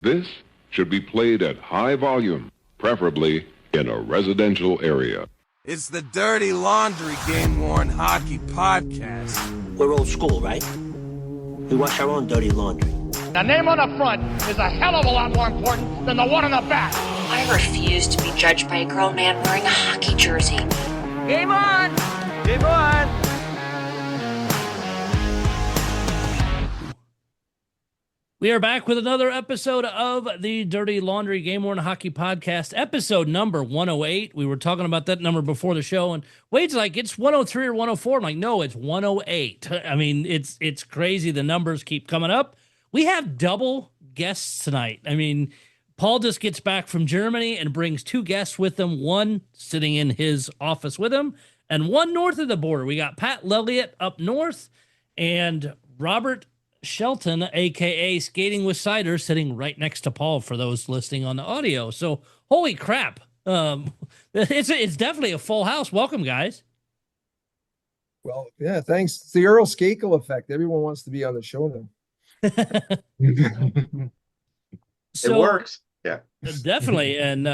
This should be played at high volume, preferably in a residential area. It's the Dirty Laundry Game-Worn Hockey Podcast. We're old school, right? We wash our own dirty laundry. The name on the front is a hell of a lot more important than the one on the back. I refuse to be judged by a grown man wearing a hockey jersey. Game on! Game on! We are back with another episode of the Dirty Laundry Game-Worn Hockey Podcast, episode number 108. We were talking about that number before the show, and Wade's like, it's 103 or 104. I'm like, no, it's 108. I mean, it's crazy. The numbers keep coming up. We have double guests tonight. I mean, Paul just gets back from Germany and brings two guests with him, one sitting in his office with him, and one north of the border. We got Pat Lelloitt up north, and Robert Shelton, a.k.a. Skating with Seider, sitting right next to Paul for those listening on the audio. So, holy crap. It's definitely a full house. Welcome, guys. Well, yeah, thanks. It's the Earl Skakel effect. Everyone wants to be on the show now. So, it works. Yeah. Definitely. And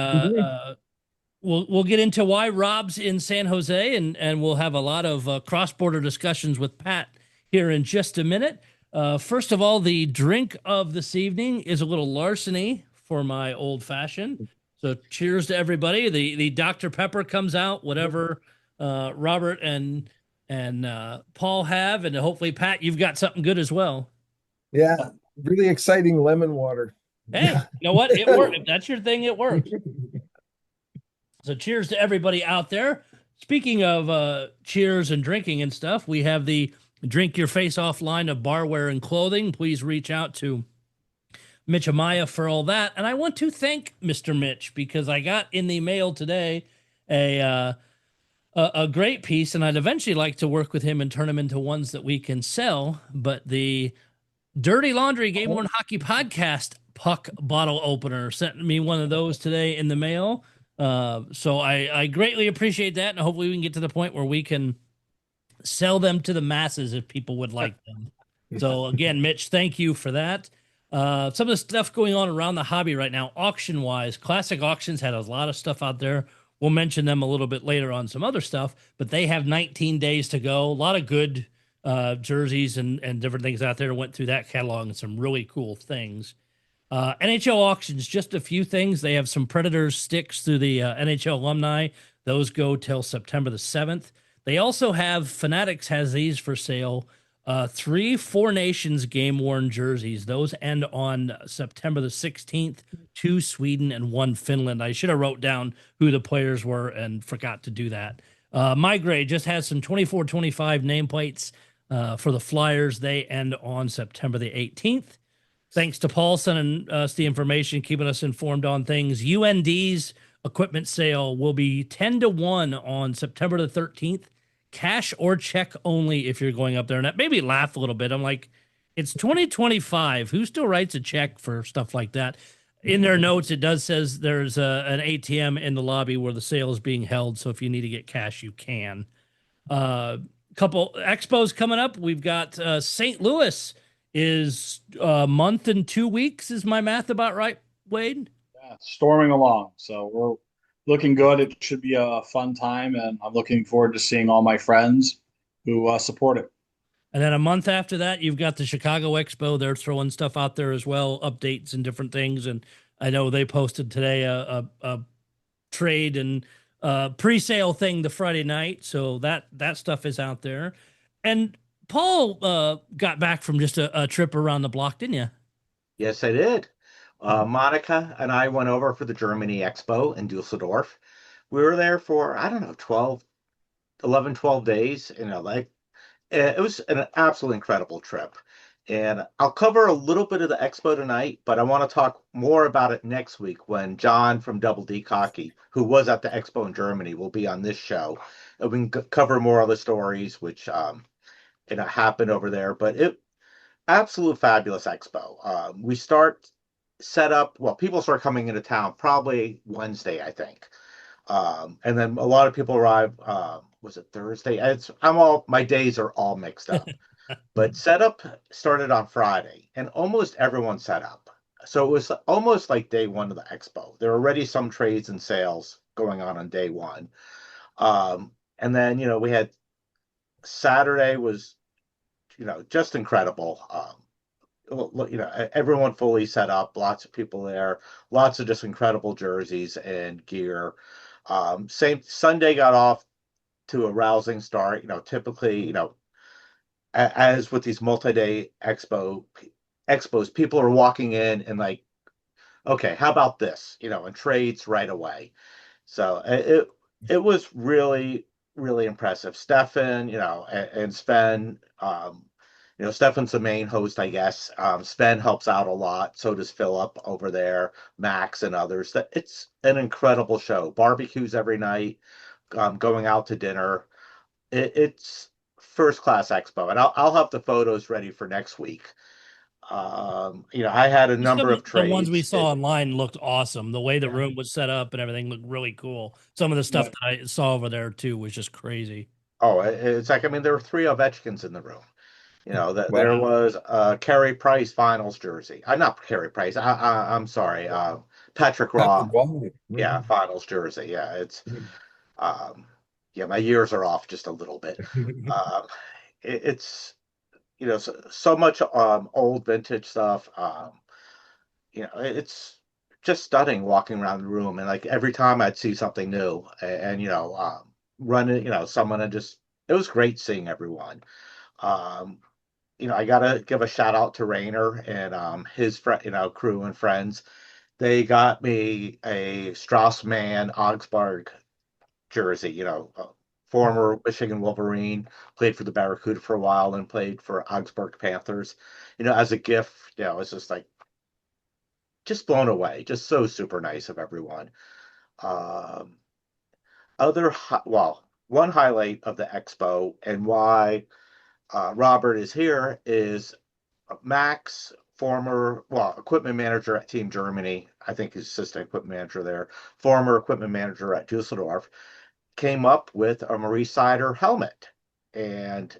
we'll get into why Rob's in San Jose, and we'll have a lot of cross-border discussions with Pat here in just a minute. First of all, the drink of this evening is a little larceny for my old fashioned. So cheers to everybody. The Dr. Pepper comes out, whatever Robert and Paul have, and hopefully Pat, you've got something good as well. Yeah, really exciting lemon water. Hey, you know what? It worked. If that's your thing, it works. So cheers to everybody out there. Speaking of cheers and drinking and stuff, we have the Drink Your Face Off line of barware and clothing. Please reach out to Mitch Amaya for all that. And I want to thank Mr. Mitch because I got in the mail today a great piece, and I'd eventually like to work with him and turn them into ones that we can sell. But the Dirty Laundry Game-Worn Hockey Podcast puck bottle opener sent me one of those today in the mail. So I greatly appreciate that, and hopefully we can get to the point where we can sell them to the masses if people would like them. So again, Mitch, thank you for that. Some of the stuff going on around the hobby right now, auction wise, Classic Auctions had a lot of stuff out there. We'll mention them a little bit later on some other stuff, but they have 19 days to go. A lot of good jerseys and different things out there. Went through that catalog and some really cool things. NHL auctions, just a few things. They have some Predators sticks through the NHL alumni. Those go till September the 7th. They also have, Fanatics has these for sale, 3 Four Nations game-worn jerseys. Those end on September the 16th, 2 Sweden and 1 Finland. I should have wrote down who the players were and forgot to do that. My Grade just has some 24-25 nameplates for the Flyers. They end on September the 18th. Thanks to Paul sending us the information, keeping us informed on things. UND's equipment sale will be 10-1 on September the 13th. Cash or check only if you're going up there. And that made me laugh a little bit. I'm like, it's 2025. Who still writes a check for stuff like that? In their notes, it does says there's an ATM in the lobby where the sale is being held. So if you need to get cash, you can. Couple expos coming up. We've got St. Louis is a month and 2 weeks. Is my math about right, Wade? Yeah, storming along. So we're looking good. It should be a fun time, and I'm looking forward to seeing all my friends who support it. And then a month after that, you've got the Chicago Expo. They're throwing stuff out there as well, updates and different things. And I know they posted today a trade and pre-sale thing the Friday night. So that stuff is out there. And Paul got back from just a trip around the block, didn't you? Yes, I did. Monica and I went over for the Germany Expo in Dusseldorf. We were there for, I don't know, 12 days. It was an absolutely incredible trip. And I'll cover a little bit of the Expo tonight, but I want to talk more about it next week when John from Double D Hockey, who was at the Expo in Germany, will be on this show. And we can cover more of the stories which happened over there. But absolute fabulous Expo. We start set up, people start coming into town probably Wednesday, I think. And then a lot of people arrive, was it Thursday? My days are all mixed up. But setup started on Friday, and almost everyone set up. So it was almost like day one of the expo. There were already some trades and sales going on day one. And then, we had Saturday was, just incredible. Everyone fully set up, lots of people there, lots of just incredible jerseys and gear. Same Sunday got off to a rousing start. Typically, as with these multi-day expos, people are walking in and like, okay, how about this? And trades right away. So it was really, really impressive. Stefan, and Sven, Stefan's the main host, I guess. Sven helps out a lot. So does Philip over there, Max and others. It's an incredible show. Barbecues every night, going out to dinner. It's first class expo, and I'll have the photos ready for next week. I had a number of trades. The ones we saw online looked awesome. The way the room was set up and everything looked really cool. Some of the stuff that I saw over there too was just crazy. Oh, it's like, there were 3 Ovechkins in the room. There was a Carey Price finals jersey. Not Carey Price. I'm sorry. Patrick Roy. Yeah, finals jersey. Yeah, it's my years are off just a little bit. It's so much old vintage stuff. It's just stunning walking around the room, and like every time I'd see something new, and running, someone, and just it was great seeing everyone. I gotta give a shout out to Rayner and his crew and friends. They got me a Strauss-Mann Augsburg jersey. Former Michigan Wolverine, played for the Barracuda for a while, and played for Augsburg Panthers. As a gift, it's just like just blown away. Just so super nice of everyone. One highlight of the expo and why Robert is here is Max, former equipment manager at Team Germany. I think he's assistant equipment manager there. Former equipment manager at Dusseldorf. Came up with a Maurice Seider helmet, and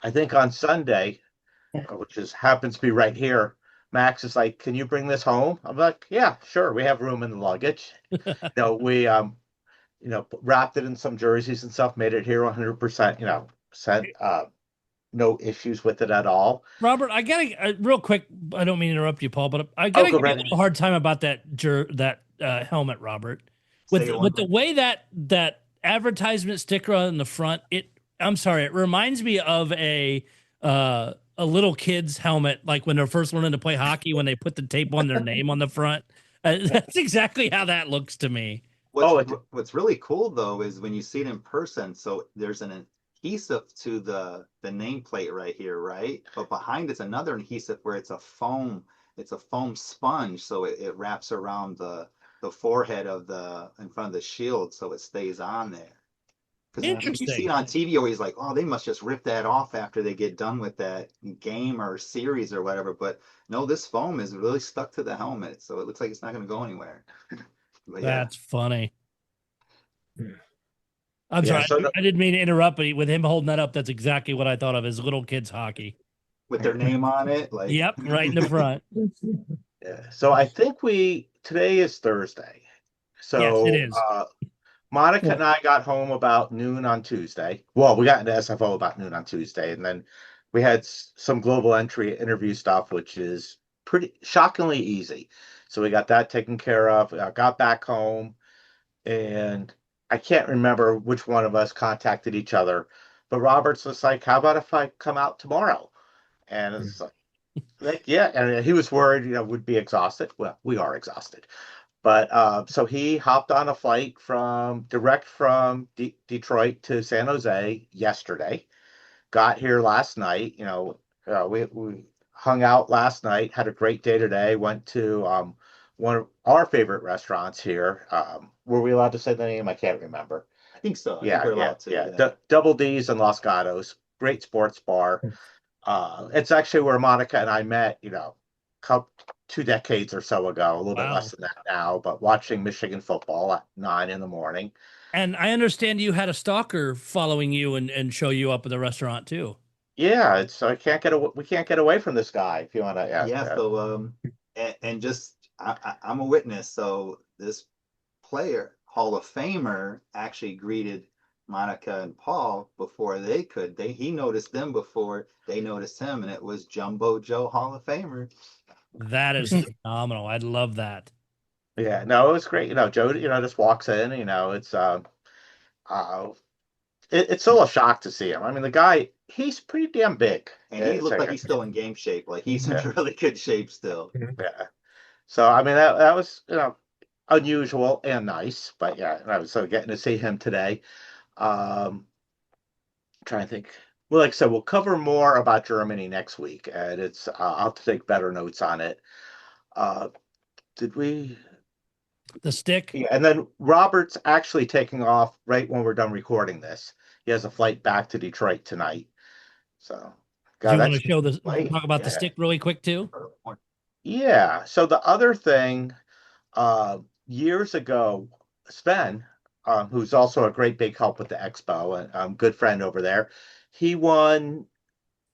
I think on Sunday, which happens to be right here, Max is like, "Can you bring this home?" I'm like, "Yeah, sure. We have room in the luggage." We wrapped it in some jerseys and stuff, made it here 100%. Sent no issues with it at all. Robert, I gotta real quick. I don't mean to interrupt you, Paul, but I gotta give you a hard time about that helmet, Robert. With the way that advertisement sticker on the front, it reminds me of a little kid's helmet, like when they're first learning to play hockey, when they put the tape on their name on the front. That's exactly how that looks to me. What's really cool though is when you see it in person. So there's an adhesive to the nameplate right here, right? But behind it's another adhesive where it's a foam sponge, so it wraps around the forehead in front of the shield, so it stays on there. Because you see it on TV, always like, oh, they must just rip that off after they get done with that game or series or whatever. But no, this foam is really stuck to the helmet, so it looks like it's not going to go anywhere. That's funny. I'm sorry, I didn't mean to interrupt, but with him holding that up, that's exactly what I thought of as little kids hockey. With their name on it? Yep, right in the front. Yeah. So I think today is Thursday. So yes, it is. Monica and I got home about noon on Tuesday. Well, we got into SFO about noon on Tuesday, and then we had some global entry interview stuff, which is pretty shockingly easy. So we got that taken care of. I got back home, and I can't remember which one of us contacted each other, but Robert's just like, "How about if I come out tomorrow?" And it's like, yeah, and he was worried, would be exhausted. Well, we are exhausted, but so he hopped on a flight direct from Detroit to San Jose yesterday. Got here last night. We hung out last night. Had a great day today. Went to one of our favorite restaurants here. Were we allowed to say the name? I can't remember. I think so. Yeah. Double D's and Los Gatos. Great sports bar. It's actually where Monica and I met, 2 decades or so ago, a little bit less than that now, but watching Michigan football at 9 a.m. And I understand you had a stalker following you and show you up at the restaurant too. Yeah, we can't get away from this guy if you want to ask. Yeah, so and just I'm a witness. So this player, Hall of Famer, actually greeted Monica and Paul before they could. He noticed them before they noticed him, and it was Jumbo Joe, Hall of Famer. That is phenomenal. I'd love that. Yeah, no, it was great. Joe, just walks in. It's uh, it's still a shock to see him. I mean, the guy, he's pretty damn big, And he looked like he's still in game shape. Like he's in really good shape still. Yeah. So I mean, that was unusual and nice, but yeah, I was so getting to see him today. Trying to think. Well, like I said, we'll cover more about Germany next week, and I'll have to take better notes on it. Did we? The stick. Yeah, and then Robert's actually taking off right when we're done recording this. He has a flight back to Detroit tonight. So, Do you want to show this? Talk about the Yeah. stick really quick too. Yeah. So the other thing, years ago, Sven, who's also a great big help with the expo and good friend over there, he won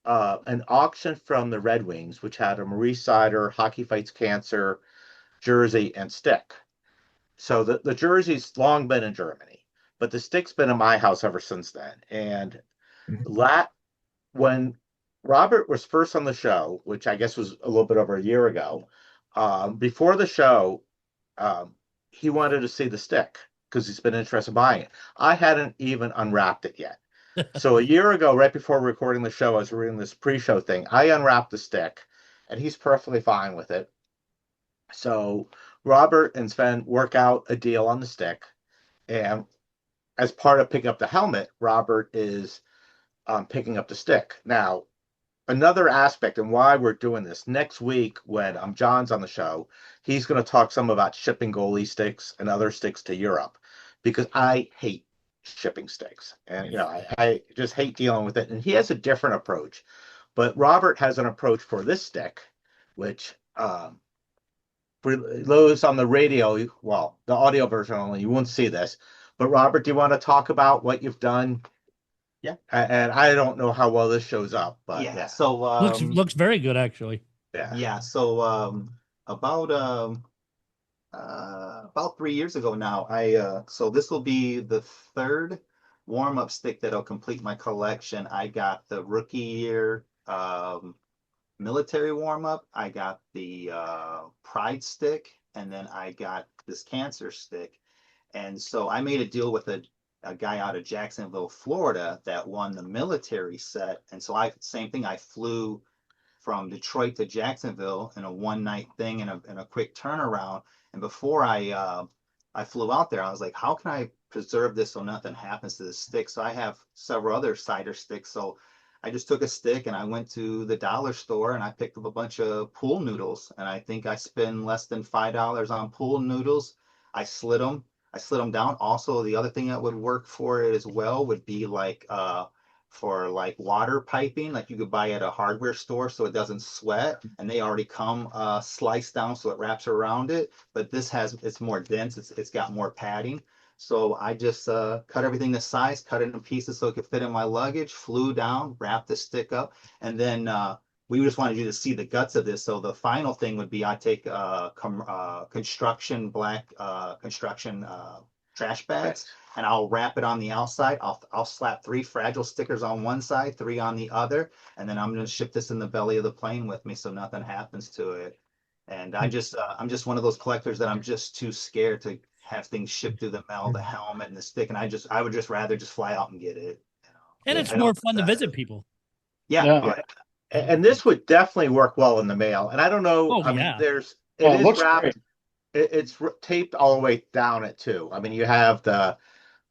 an auction from the Red Wings, which had a Marie Seider Hockey Fights Cancer jersey and stick. So the jersey's long been in Germany, but the stick's been in my house ever since then. And when Robert was first on the show, which I guess was a little bit over a year ago, before the show, he wanted to see the stick because he's been interested in buying it. I hadn't even unwrapped it yet. So a year ago, right before recording the show, as we're in this pre-show thing, I unwrapped the stick, and he's perfectly fine with it. So Robert and Sven work out a deal on the stick, and as part of picking up the helmet, Robert is picking up the stick. Now, another aspect and why we're doing this next week when John's on the show, he's going to talk some about shipping goalie sticks and other sticks to Europe because I hate shipping sticks, and I just hate dealing with it. And he has a different approach, but Robert has an approach for this stick, which for those on the radio, well, the audio version only, you won't see this. But Robert, do you want to talk about what you've done? Yeah. And I don't know how well this shows up, but yeah. So looks very good actually. Yeah. Yeah. So about 3 years ago now, so this will be the third warm-up stick that'll complete my collection. I got the rookie year military warm-up, I got the pride stick, and then I got this cancer stick. And so I made a deal with a guy out of Jacksonville, Florida, that won the military set. And so same thing, I flew from Detroit to Jacksonville in a one-night thing and a quick turnaround. And before I flew out there, I was like, how can I preserve this so nothing happens to the stick? So I have several other Seider sticks. So I just took a stick and I went to the dollar store and I picked up a bunch of pool noodles. And I think I spent less than $5 on pool noodles. I slid them down. Also, the other thing that would work for it as well would be like for like water piping, like you could buy at a hardware store so it doesn't sweat, and they already come sliced down so it wraps around it. But it's more dense, it's got more padding. So I just cut everything to size, cut it into pieces so it could fit in my luggage, flew down, wrapped the stick up, and then we just wanted you to see the guts of this. So the final thing would be I take construction trash bags, and I'll wrap it on the outside. I'll slap 3 fragile stickers on one side, 3 on the other, and then I'm going to ship this in the belly of the plane with me so nothing happens to it. And I'm just one of those collectors that I'm just too scared to have things shipped through the mail, the helmet and the stick, and I would just rather just fly out and get it. And it's more fun to visit people. Yeah. And this would definitely work well in the mail. And I don't know. Oh, I yeah. mean, it is looks wrapped. great. It's taped all the way down it too. I mean, you have the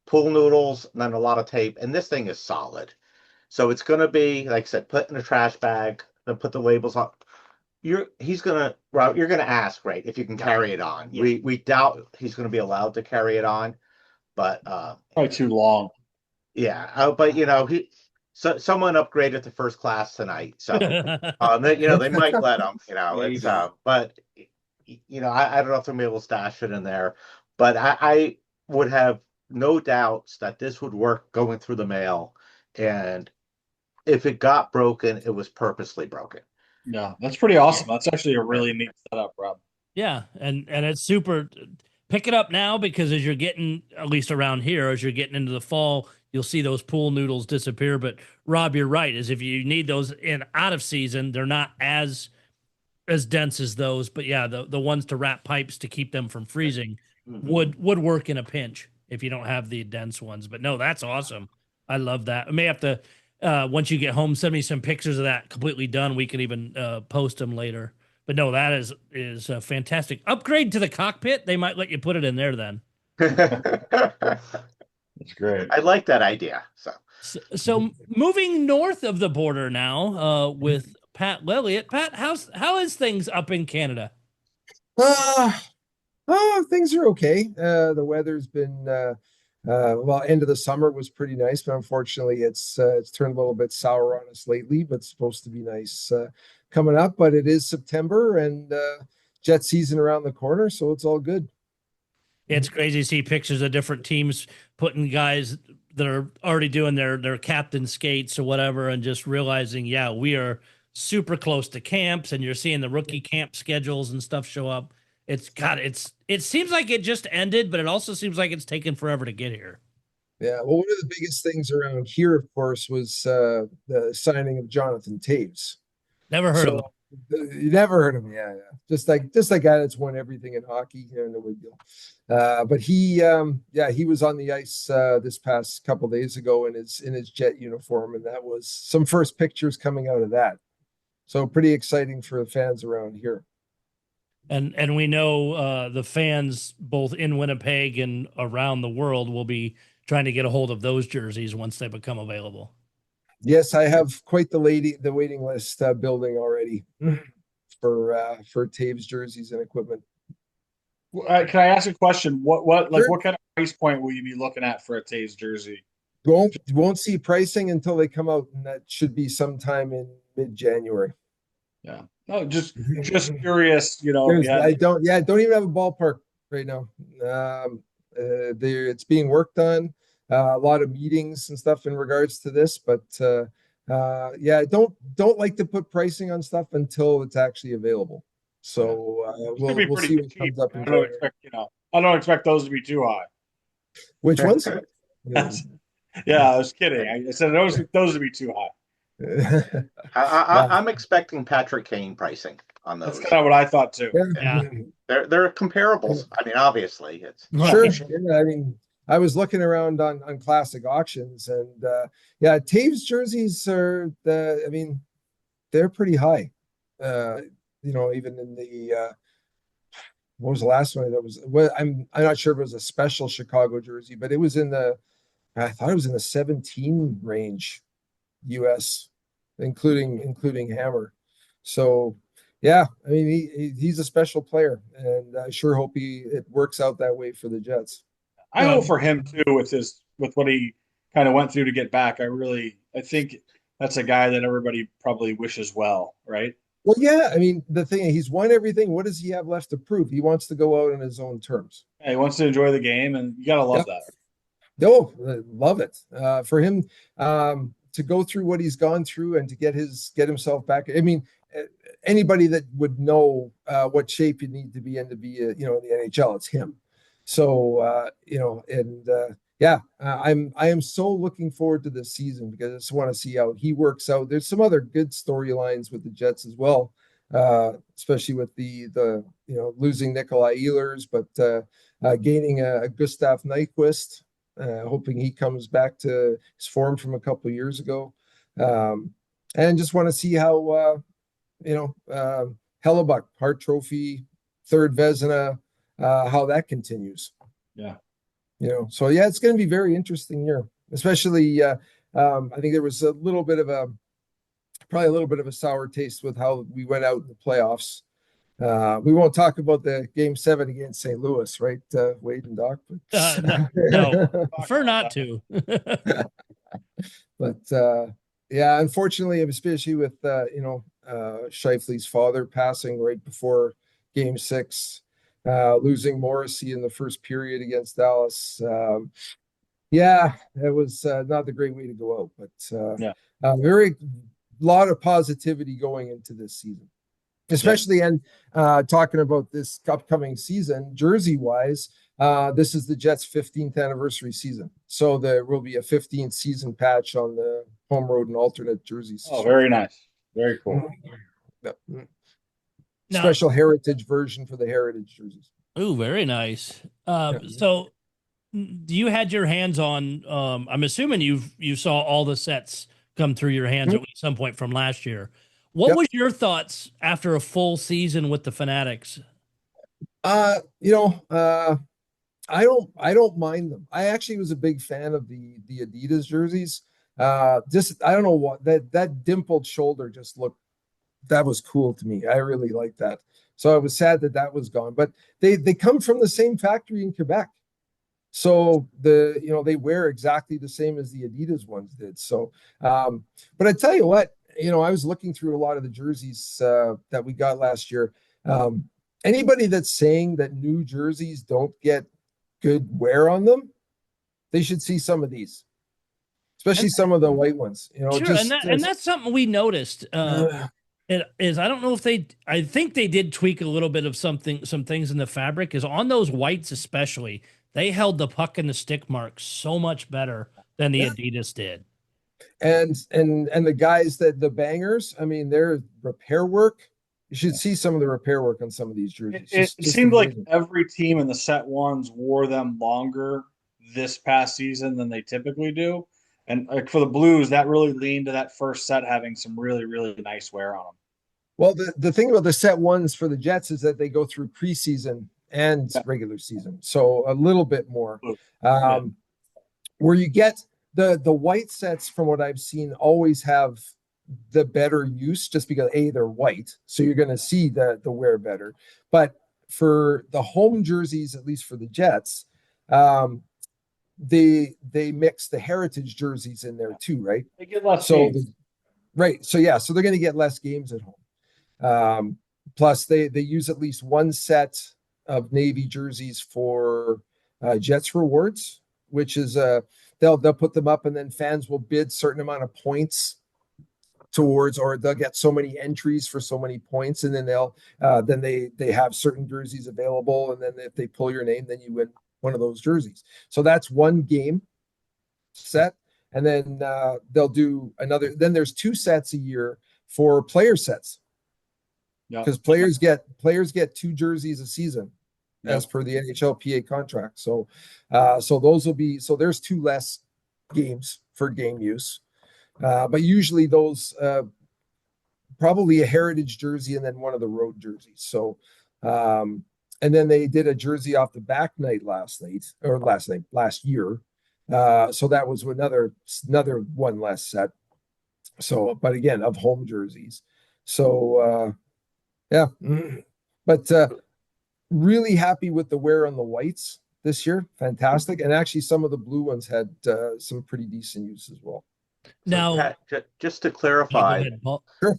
pool noodles and then a lot of tape, and this thing is solid. So it's going to be, like I said, put in a trash bag, then put the labels on. You're gonna ask, right, if you can carry it on. Yeah. We doubt he's going to be allowed to carry it on, but Probably too long. yeah. But someone upgraded to first class tonight, so they might let them. But I don't know if they'll be able to stash it in there, but I would have no doubts that this would work going through the mail, and if it got broken, it was purposely broken. Yeah, that's pretty awesome. That's actually a really neat setup, Rob. Yeah, and it's super. Pick it up now because as you're getting, at least around here, as you're getting into the fall, you'll see those pool noodles disappear. But Rob, you're right. Is if you need those in out of season, they're not as dense as those. But yeah, the ones to wrap pipes to keep them from freezing would work in a pinch if you don't have the dense ones. But no, that's awesome. I love that. I may have to once you get home, send me some pictures of that completely done. We can even post them later. But no, that is a fantastic upgrade to the cockpit. They might let you put it in there then. That's great. I like that idea. So moving north of the border now with Pat Lelloitt. Pat, how is things up in Canada? Things are okay. The weather's been well, end of the summer was pretty nice, but unfortunately it's turned a little bit sour on us lately, but it's supposed to be nice coming up. But it is September and jet season around the corner, so it's all good. It's crazy to see pictures of different teams putting guys that are already doing their captain skates or whatever, and just realizing, yeah, we are super close to camps, and you're seeing the rookie camp schedules and stuff show up. It seems like it just ended, but it also seems like it's taken forever to get here. Yeah, well, one of the biggest things around here, of course, was the signing of Jonathan Taves. Never heard of him. You never heard of him, yeah. Just like guy that's won everything in hockey, no big deal. But he was on the ice this past couple days ago in his jet uniform, and that was some first pictures coming out of that. So pretty exciting for the fans around here. And we know the fans both in Winnipeg and around the world will be trying to get a hold of those jerseys once they become available. Yes, I have quite the waiting list building already for Taves jerseys and equipment. Can I ask a question? What Sure. what kind of price point will you be looking at for a Taves jersey? Won't see pricing until they come out, and that should be sometime in mid-January. Yeah. Oh, just curious, I don't even have a ballpark right now. It's being worked on, a lot of meetings and stuff in regards to this, but I don't like to put pricing on stuff until it's actually available. So we'll see what comes up in January. I don't expect those to be too high. Which ones? Yeah, I was kidding. I said those to be too high. I'm expecting Patrick Kane pricing on those. That's kind of what I thought too. Yeah. They're comparables. I mean, obviously it's Sure. Yeah, I mean, I was looking around on classic auctions, and Taves jerseys are they're pretty high. Even in the what was the last one that was? Well, I'm not sure if it was a special Chicago jersey, but it was I thought it was in the 17 range, US, including Hammer. So yeah, I mean he's a special player, and I sure hope it works out that way for the Jets. I hope for him too with what he kind of went through to get back. I think that's a guy that everybody probably wishes well, right? Well, yeah, I mean the thing, he's won everything. What does he have left to prove? He wants to go out on his own terms. Yeah, he wants to enjoy the game, and you gotta love that. No, love it. For him to go through what he's gone through and to get himself back. I mean, anybody that would know what shape you need to be in in the NHL, it's him. So I am so looking forward to this season because I just want to see how he works out. There's some other good storylines with the Jets as well, especially with the losing Nikolai Ehlers, but gaining a Gustav Nyquist, hoping he comes back to his form from a couple of years ago, and just want to see how Hellebuck, Hart Trophy, third Vezina, how that continues. Yeah. So yeah, it's going to be very interesting year, especially I think there was probably a little bit of a sour taste with how we went out in the playoffs. We won't talk about the game 7 against St. Louis, right, Wade and Doc? No, prefer not to. But unfortunately, especially with Scheifele's father passing right before game 6, losing Morrissey in the first period against Dallas. It was not the great way to go out, but very, lot of positivity going into this season, especially and talking about this upcoming season, jersey wise. This is the Jets' 15th anniversary season, so there will be a 15th season patch on the home road and alternate jerseys. Oh, very nice, very cool. Yep. Now- Special heritage version for the heritage jerseys. Ooh, very nice. So you had your hands on, I'm assuming you saw all the sets come through your hands at some point from last year. What was your thoughts after a full season with the Fanatics? I don't mind them. I actually was a big fan of the Adidas jerseys. Just I don't know what that dimpled shoulder just looked, that was cool to me. I really liked that. So I was sad that was gone. But they come from the same factory in Quebec. So they wear exactly the same as the Adidas ones did. So but I tell you what, I was looking through a lot of the jerseys that we got last year. Anybody that's saying that new jerseys don't get good wear on them, they should see some of these, especially some of the white ones. Sure, and that's something we noticed. It is, I don't know if I think they did tweak a little bit of some things in the fabric. Is on those whites especially, they held the puck and the stick marks so much better than the Adidas did. And the guys the bangers, I mean, their repair work. You should see some of the repair work on some of these jerseys. It seemed like every team in the set ones wore them longer this past season than they typically do. And like for the Blues, that really leaned to that first set having some really, really nice wear on them. Well, the thing about the set ones for the Jets is that they go through preseason and regular season. So a little bit more. Where you get the white sets, from what I've seen, always have the better use, just because they're white, so you're going to see the wear better. But for the home jerseys, at least for the Jets, they mix the heritage jerseys in there too, right? They get less games. So they're going to get less games at home. Plus they use at least one set of Navy jerseys for Jets rewards, which is they'll put them up, and then fans will bid certain amount of points towards, or they'll get so many entries for so many points, and then they have certain jerseys available, and then if they pull your name, then you win one of those jerseys. So that's one game set, and then they'll do another. Then there's 2 sets a year for player sets, because players get 2 jerseys a season as per the NHLPA contract. So those will be, so there's 2 less games for game use. But usually those probably a heritage jersey and then one of the road jerseys. So and then they did a jersey off the back night last year. So that was another one less set. So, but again, of home jerseys. So but really happy with the wear on the whites this year. Fantastic. And actually some of the blue ones had some pretty decent use as well. Now, Pat, just to clarify, sure.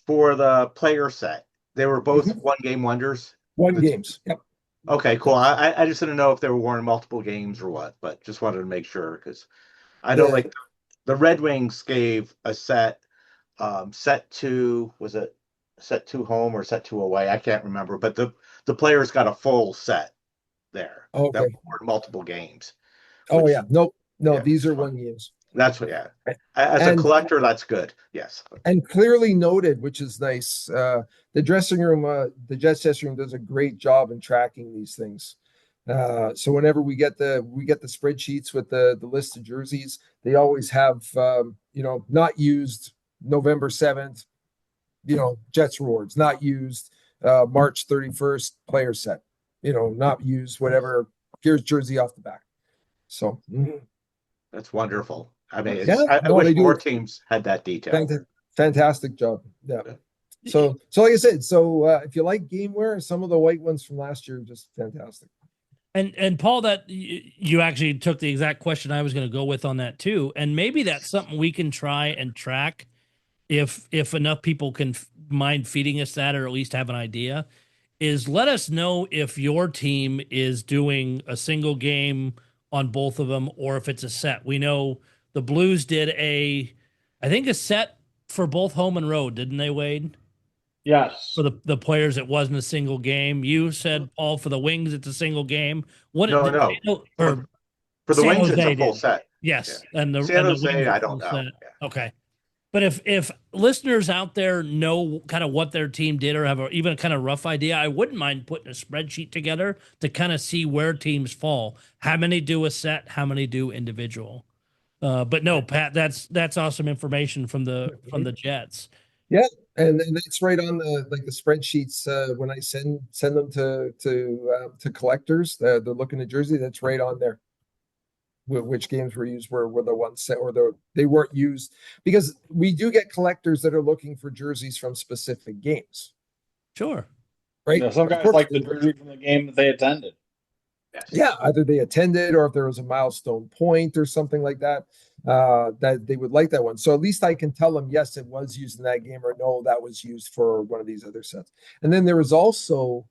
For the player set, they were both one-game wonders? One games, yep. Okay, cool. I just didn't know if they were worn multiple games or what, but just wanted to make sure, because I know like the Red Wings gave a set, set 2, was it set 2 home or set 2 away? I can't remember, but the players got a full set there. Okay. That were multiple games. Oh yeah, no, these are one games. That's what, as a collector, that's good. Yes. And clearly noted, which is nice. The dressing room, the Jets dressing room does a great job in tracking these things. So whenever we get the spreadsheets with the list of jerseys, they always have, not used November 7th, Jets rewards, not used March 31st player set, not used whatever, here's jersey off the back. So that's wonderful. I mean, I wish more teams had that detail. Fantastic job. Yeah. So like I said, if you like game wear, some of the white ones from last year are just fantastic. And Paul, that you actually took the exact question I was going to go with on that too. And maybe that's something we can try and track if enough people can mind feeding us that, or at least have an idea, is let us know if your team is doing a single game on both of them, or if it's a set. We know the Blues did a set for both home and road, didn't they, Wade? Yes. For the players, it wasn't a single game. You said, Paul, for the Wings, it's a single game. What No, did no. or For the San Wings, it's Jose a full did? set. Yes, Yeah. and the San Wings Jose, I a don't full know. set. Yeah. Okay. But if listeners out there know kind of what their team did or have even a kind of rough idea, I wouldn't mind putting a spreadsheet together to kind of see where teams fall. How many do a set? How many do individual? But no, Pat, that's awesome information from the Jets. Yeah, and it's right on the spreadsheets when I send them to collectors. They're looking at jersey. That's right on there. Which games were used were the ones set or they weren't used, because we do get collectors that are looking for jerseys from specific games. Sure. Right. Yeah, some guys like the jersey from the game that they attended. Yes. Yeah, either they attended or if there was a milestone point or something like that, that they would like that one. So at least I can tell them, yes, it was used in that game, or no, that was used for one of these other sets. And then there was also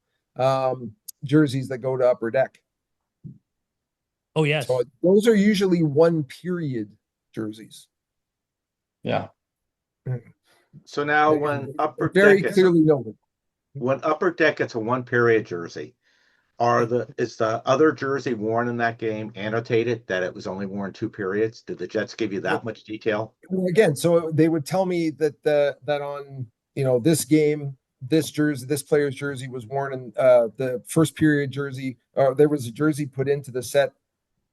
jerseys that go to Upper Deck. Oh, yes. So those are usually one period jerseys. Yeah. So now when Upper Very Deck clearly noted. when Upper Deck gets a one period jersey, is the other jersey worn in that game annotated that it was only worn 2 periods? Did the Jets give you that much detail? Well, again, so they would tell me that that on this game, this player's jersey was worn in the first period jersey, or there was a jersey put into the set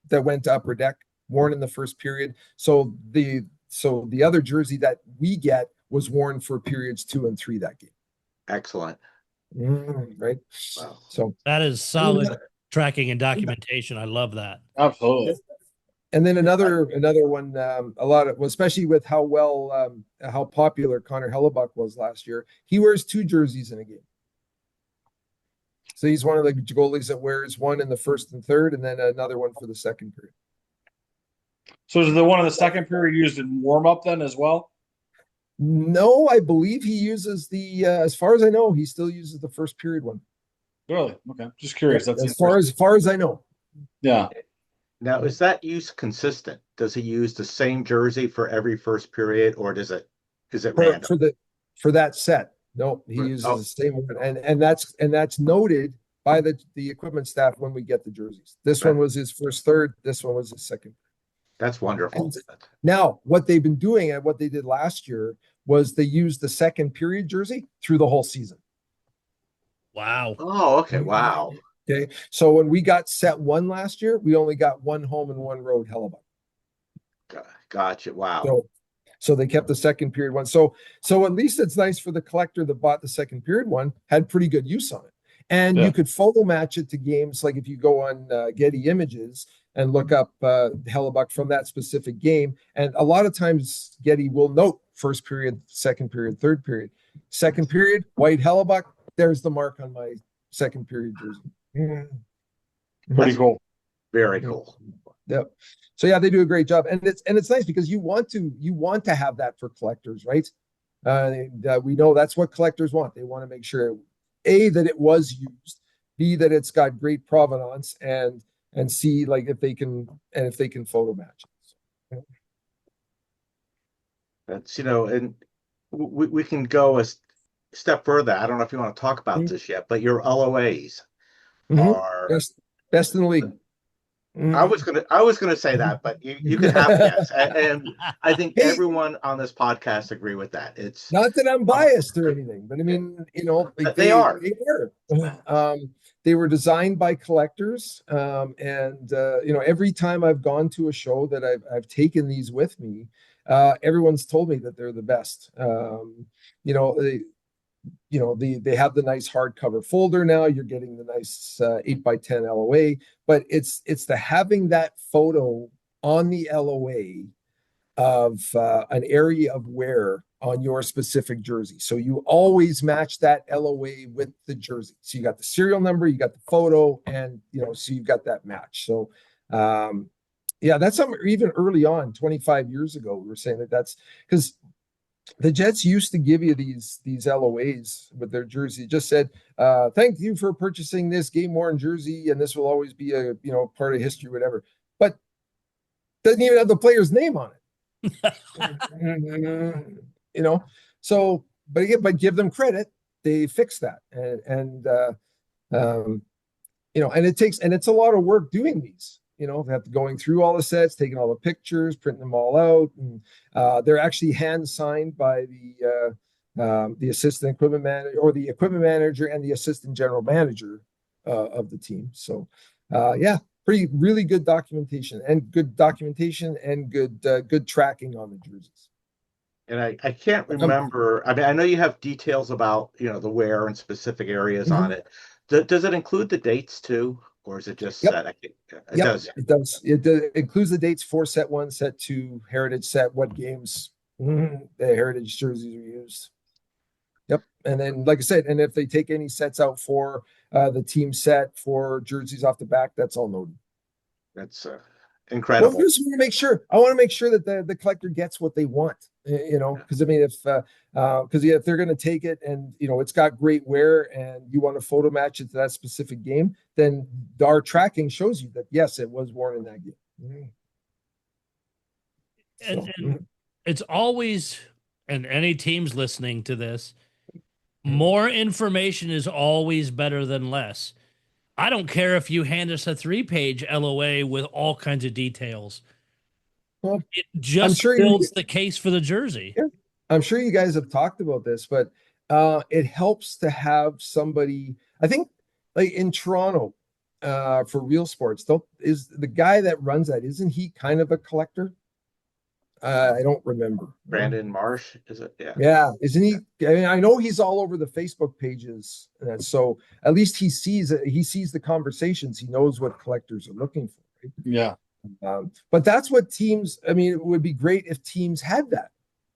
that went to Upper Deck, worn in the first period. So the other jersey that we get was worn for periods 2 and 3 that game. Excellent. Right. Wow. So that is solid tracking and documentation. I love that. Absolutely. And then another one, especially with how popular Connor Hellebuck was last year, he wears 2 jerseys in a game. So he's one of the goalies that wears one in the first and third, and then another one for the second period. So is the one in the second period used in warm up then as well? No, I believe he uses as far as I know, he still uses the first period one. Really? Okay. Just curious. That's as far as I know. Yeah. Now, is that use consistent? Does he use the same jersey for every first period, or is it random? For that set? No, he uses the same one, and that's noted by the equipment staff when we get the jerseys. This one was his first third. This one was his second. That's wonderful. And now, what they've been doing and what they did last year was they used the second period jersey through the whole season. Wow. Oh, okay. Wow. Okay. So when we got set 1 last year, we only got 1 home and 1 road Hellebuck. Gotcha. Wow. So they kept the second period one. So at least it's nice for the collector that bought the second period one, had pretty good use on it. And you could photo match it to games. Like if you go on Getty Images and look up Hellebuck from that specific game. And a lot of times Getty will note first period, second period, third period. Second period, white Hellebuck, there's the mark on my second period jersey. Pretty cool. Very cool. Yep. So yeah, they do a great job. And it's nice because you want to have that for collectors, right? We know that's what collectors want. They want to make sure A, that it was used, B, that it's got great provenance, and C, like if they can photo match it. That's and we can go a step further. I don't know if you want to talk about this yet, but your LOAs are best in the league. I was gonna say that, but you can have yes, and I think everyone on this podcast agree with that. It's not that I'm biased or anything, but I mean, they are. They were designed by collectors, and every time I've gone to a show that I've taken these with me, everyone's told me that they're the best. They have the nice hardcover folder now. You're getting the nice 8x10 LOA, but it's the having that photo on the LOA of an area of wear on your specific jersey. So you always match that LOA with the jersey. So you got the serial number, you got the photo, and so you've got that match. So that's something even early on, 25 years ago, we were saying that's because the Jets used to give you these LOAs with their jersey. It just said, thank you for purchasing this game worn jersey, and this will always be a part of history, whatever. But doesn't even have the player's name on it. So, but again, but give them credit, they fixed that, um, and it's a lot of work doing these. They have to going through all the sets, taking all the pictures, printing them all out, and they're actually hand signed by the assistant equipment manager, or the equipment manager, and the assistant general manager of the team. So, really good documentation and good good tracking on the jerseys. And I can't remember. I mean, I know you have details about, the wear and specific areas on it. Does it include the dates too, or is it just set? It does. It does. It includes the dates for set 1, set 2, heritage set, what games the heritage jerseys are used. Yep. And then, like I said, and if they take any sets out for the team set for jerseys off the back, that's all noted. That's incredible. Well, I just want to make sure. I want to make sure that the collector gets what they want. Because I mean, if they're going to take it and it's got great wear and you want to photo match it to that specific game, then our tracking shows you that yes, it was worn in that game. And it's always, and any teams listening to this, more information is always better than less. I don't care if you hand us a 3-page LOA with all kinds of details. Well, it just builds the case for the jersey. Yeah. I'm sure you guys have talked about this, but it helps to have somebody. I think, like in Toronto, for Real Sports, is the guy that runs that, isn't he kind of a collector? I don't remember. Brandon Marsh, is it? Yeah. Yeah, isn't he? I mean, I know he's all over the Facebook pages, so at least he sees the conversations. He knows what collectors are looking for. Right? Yeah. But that's what teams. I mean, it would be great if teams had that.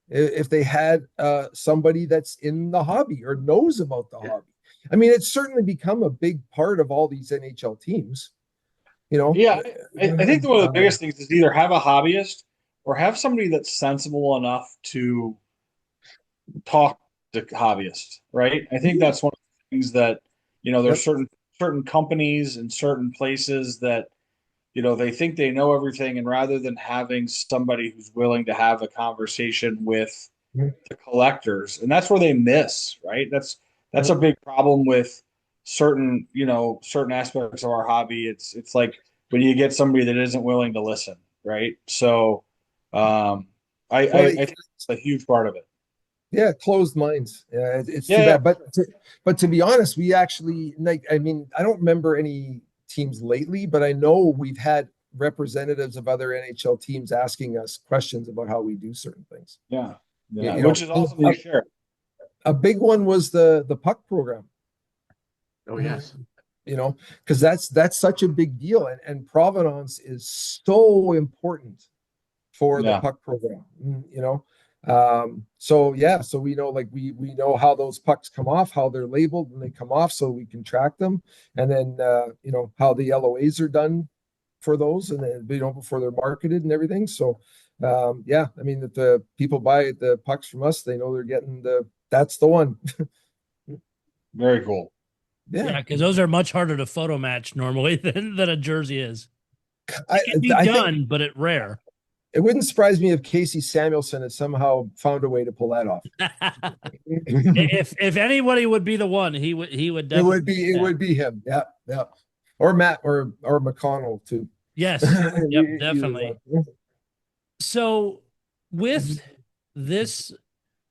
If they had somebody that's in the hobby or knows about the hobby. I mean, it's certainly become a big part of all these NHL teams. Yeah, I think one of the biggest things is either have a hobbyist or have somebody that's sensible enough to talk to hobbyists, right? I think that's one of the things that, there's certain companies and certain places that, they think they know everything, and rather than having somebody who's willing to have a conversation with the collectors, and that's where they miss, right? That's a big problem with certain aspects of our hobby. It's like when you get somebody that isn't willing to listen, right? So I think it's a huge part of it. Yeah, closed minds. Yeah, it's too bad. But to be honest, we actually I don't remember any teams lately, but I know we've had representatives of other NHL teams asking us questions about how we do certain things. Yeah. Which is awesome to share. A big one was the puck program. Oh yes. Because that's such a big deal, and provenance is so important for the puck program. So we know, like we know how those pucks come off, how they're labeled when they come off, so we can track them, and then how the LOAs are done for those, and then before they're marketed and everything. So I mean, that the people buy the pucks from us, they know they're getting that's the one. Very cool. Yeah, because those are much harder to photo match normally than a jersey is. It can be done, but it's rare. It wouldn't surprise me if Casey Samuelson had somehow found a way to pull that off. if anybody would be the one, he would definitely. It would be him. Yeah. Or Matt or McConnell too. Yes. Yep, definitely. So with this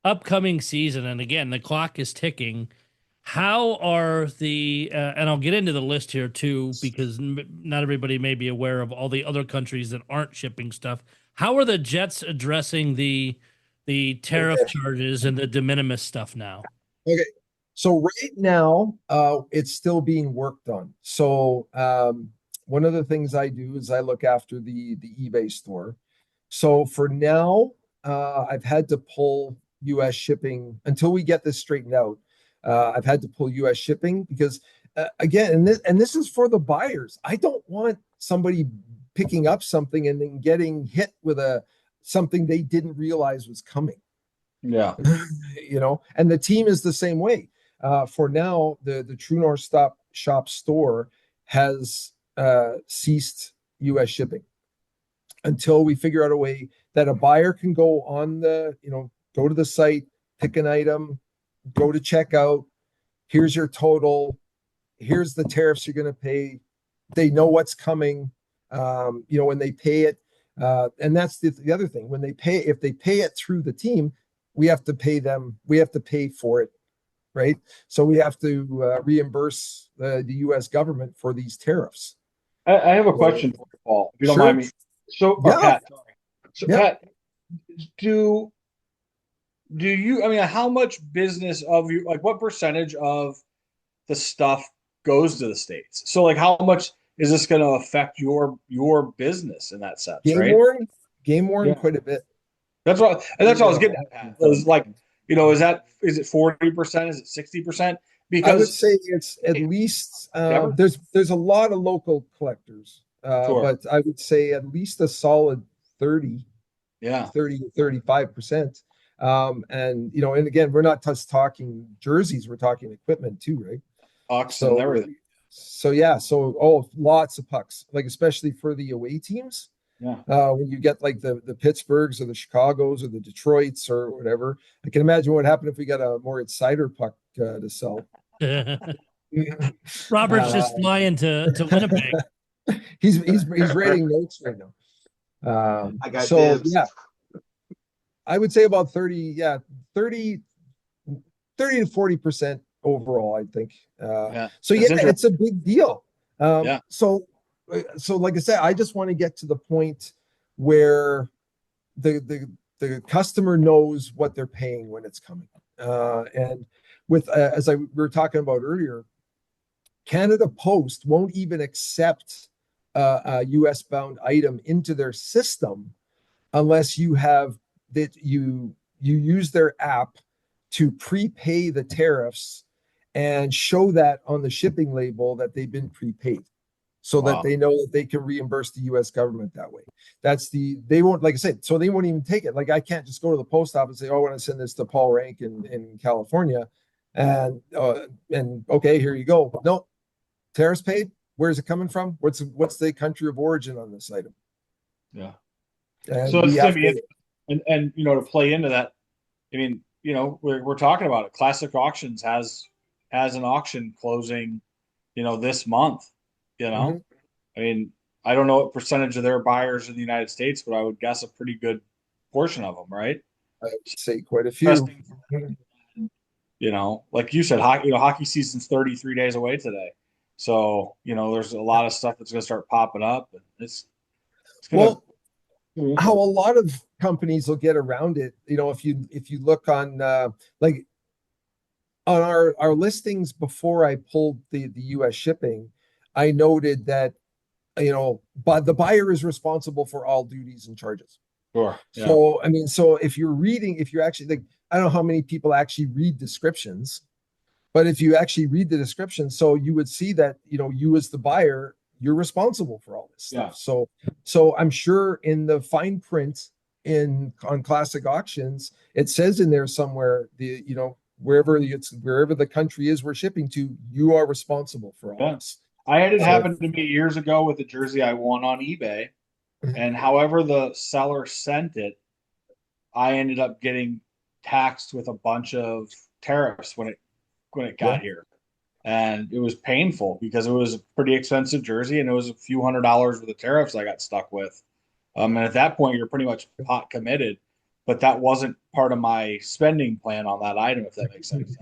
upcoming season, and again, the clock is ticking. How are and I'll get into the list here too, because not everybody may be aware of all the other countries that aren't shipping stuff. How are the Jets addressing the tariff charges and the de minimis stuff now? Okay. So right now, it's still being worked on. So one of the things I do is I look after the eBay store. So for now, I've had to pull U.S. shipping until we get this straightened out. I've had to pull U.S. shipping because, again, and this is for the buyers. I don't want somebody picking up something and then getting hit with something they didn't realize was coming. Yeah, and the team is the same way. For now, the True North Shop store has ceased U.S. shipping until we figure out a way that a buyer can go on the go to the site, pick an item, go to checkout. Here's your total. Here's the tariffs you're going to pay. They know what's coming. When they pay it, and that's the other thing. When they pay, if they pay it through the team, we have to pay them. We have to pay for it, right? So we have to reimburse the U.S. government for these tariffs. I have a question for you, Paul, if you don't mind me. So, Pat, sorry. So, Pat, do you? I mean, how much business of you? Like, what percentage of the stuff goes to the States? So, like, how much is this going to affect your business in that sense? Game worn, quite a bit. That's what I was getting at. Pat. It was like, is it 40%? Is it 60%? Because I would say it's at least there's a lot of local collectors, but I would say at least a solid 30 to 35%. And again, we're not just talking jerseys, we're talking equipment too, right? Pucks and everything. So lots of pucks, like especially for the away teams. Yeah. When you get like the Pittsburghs or the Chicagos or the Detroits or whatever, I can imagine what happened if we got a Moritz Seider puck to sell. Robert's just flying to Winnipeg. He's writing notes right now. I got dibs. Yeah, I would say about 30 to 40% overall, I think. So it's a big deal. So like I said, I just want to get to the point where the customer knows what they're paying when it's coming. And with as we were talking about earlier, Canada Post won't even accept a US bound item into their system unless you have that you use their app to prepay the tariffs and show that on the shipping label that they've been prepaid, so that they know that they can reimburse the US government that way. They won't, like I said, so they won't even take it. Like I can't just go to the post office and say, I want to send this to Paul Rank in California. And okay, here you go. No, tariffs paid. Where's it coming from? What's the country of origin on this item? Yeah. And so it's and to play into that, I mean, we're talking about it. Classic Auctions has an auction closing, this month. I mean, I don't know what percentage of their buyers in the United States, but I would guess a pretty good portion of them, right? I would say quite a few. Like you said, hockey season's 33 days away today. So, there's a lot of stuff that's going to start popping up. And it's going how a lot of companies will get around it, if you look on on our listings before I pulled the US shipping, I noted that but the buyer is responsible for all duties and charges. Sure. Yeah. So I mean, so if you're actually like, I don't know how many people actually read descriptions, but if you actually read the description, so you would see that you as the buyer, you're responsible for all this stuff. So I'm sure in the fine print on Classic Auctions, it says in there somewhere wherever the country is we're shipping to, you are responsible for all this. I had it happen to me years ago with a jersey I won on eBay, and however the seller sent it, I ended up getting taxed with a bunch of tariffs when it got here, and it was painful because it was a pretty expensive jersey and it was a few $100s worth of tariffs I got stuck with. And at that point, you're pretty much pot committed, but that wasn't part of my spending plan on that item, if that makes sense.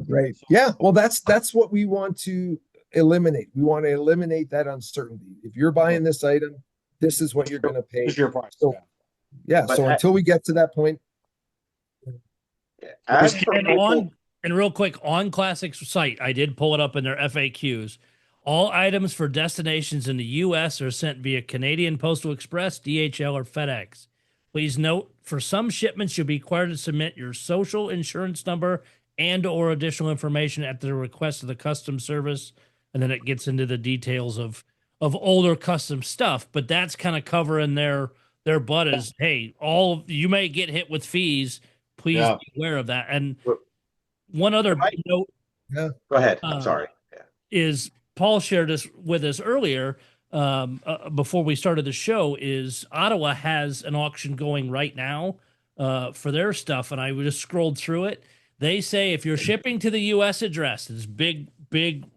Right. Yeah. Well, that's what we want to eliminate. We want to eliminate that uncertainty. If you're buying this item, this is what you're going to pay. It's your price. So, so until we get to that point. And real quick, on Classic's site, I did pull it up in their FAQs. All items for destinations in the U.S. are sent via Canadian Postal Express, DHL, or FedEx. Please note, for some shipments, you'll be required to submit your social insurance number and/or additional information at the request of the customs service. And then it gets into the details of older custom stuff, but that's kind of covering their butt is, hey, you may get hit with fees. Please be aware of that. And one other note. Yeah. Go ahead. I'm sorry. Is Paul shared this with us earlier before we started the show, is Ottawa has an auction going right now for their stuff, and I just scrolled through it. They say if you're shipping to the U.S. address, it's big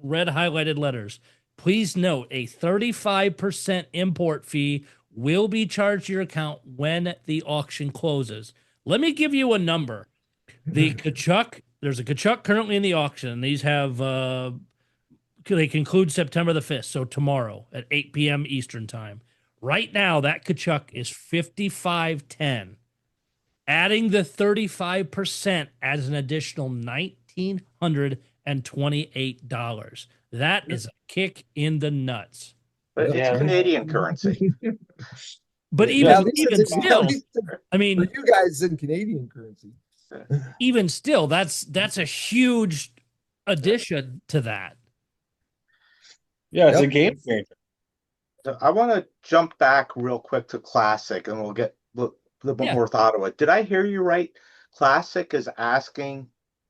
red highlighted letters. Please note a 35% import fee will be charged to your account when the auction closes. Let me give you a number. The Kachuk, there's a Kachuk currently in the auction, and these have they conclude September the 5th, so tomorrow at 8 p.m. Eastern time. Right now, that Kachuk is $55.10. Adding the 35% adds an additional $1,928. That is a kick in the nuts. But it's Canadian currency. But Yeah, even still, I mean, for you guys in Canadian currency. even still, that's a huge addition to that. Yeah, it's a game changer. So I want to jump back real quick to Classic, and we'll get a little bit more thought of it. Did I hear you right? Classic is asking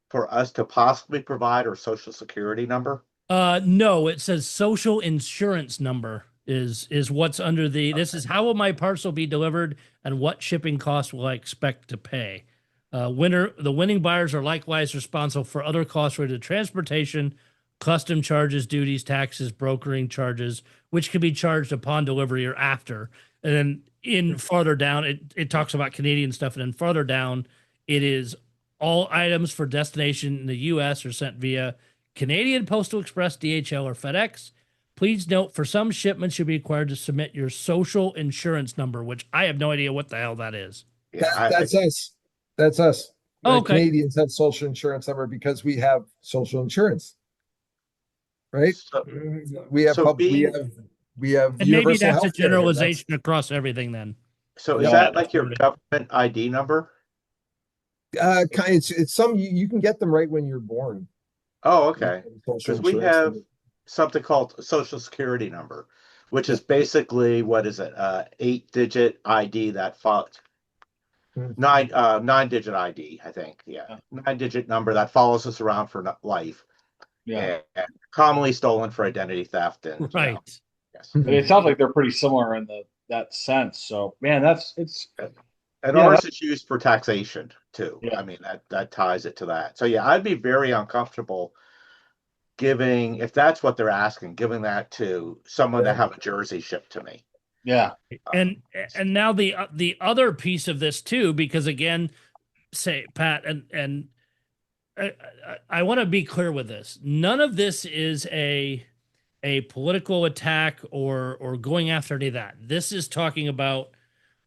for us to possibly provide our social security number? No, it says social insurance number is what's under the. This is how will my parcel be delivered and what shipping costs will I expect to pay. The winning buyers are likewise responsible for other costs related to transportation, custom charges, duties, taxes, brokering charges, which can be charged upon delivery or after. And then farther down, it talks about Canadian stuff. And then farther down, it is all items for destination in the U.S. are sent via Canadian Postal Express, DHL, or FedEx. Please note, for some shipments, you'll be required to submit your social insurance number, which I have no idea what the hell that is. That's us. That's us. Oh, okay. Canadians have social insurance number because we have social insurance. Right? We have we have and maybe that's a healthcare. generalization across everything then. So is that like your government ID number? It's some you can get them right when you're born. Oh, okay. Because we have something called a social security number, which is basically, what is it? 8-digit ID that follows 9-digit ID, I think. Yeah. 9-digit number that follows us around for life. Yeah. And commonly stolen for identity theft. And right. Yes. But it sounds like they're pretty similar in that sense. So man, ours is used for taxation too. Yeah. I mean, that ties it to that. So yeah, I'd be very uncomfortable giving, if that's what they're asking, giving that to someone to have a jersey shipped to me. Yeah. And now the other piece of this too, because again, say Pat, and I want to be clear with this. None of this is a political attack or going after any of that. This is talking about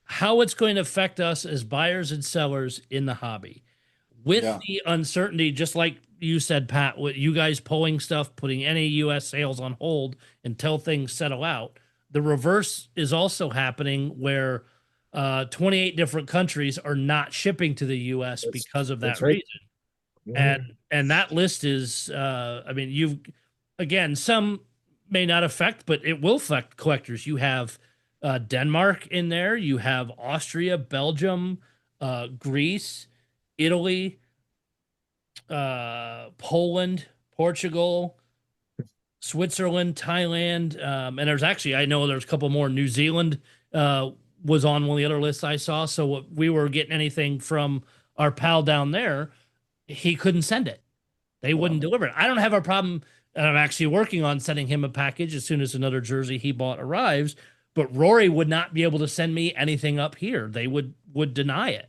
how it's going to affect us as buyers and sellers in the hobby. With the uncertainty, just like you said, Pat, with you guys pulling stuff, putting any U.S. sales on hold until things settle out, the reverse is also happening where 28 different countries are not shipping to the U.S. because of that reason. And that list is, I mean, again, some may not affect, but it will affect collectors. You have Denmark in there. You have Austria, Belgium, Greece, Italy, Poland, Portugal, Switzerland, Thailand. And there's actually, I know there's a couple more. New Zealand was on one of the other lists I saw. So if we were getting anything from our pal down there, he couldn't send it. They wouldn't deliver it. I don't have a problem. And I'm actually working on sending him a package as soon as another jersey he bought arrives. But Rory would not be able to send me anything up here. They would deny it.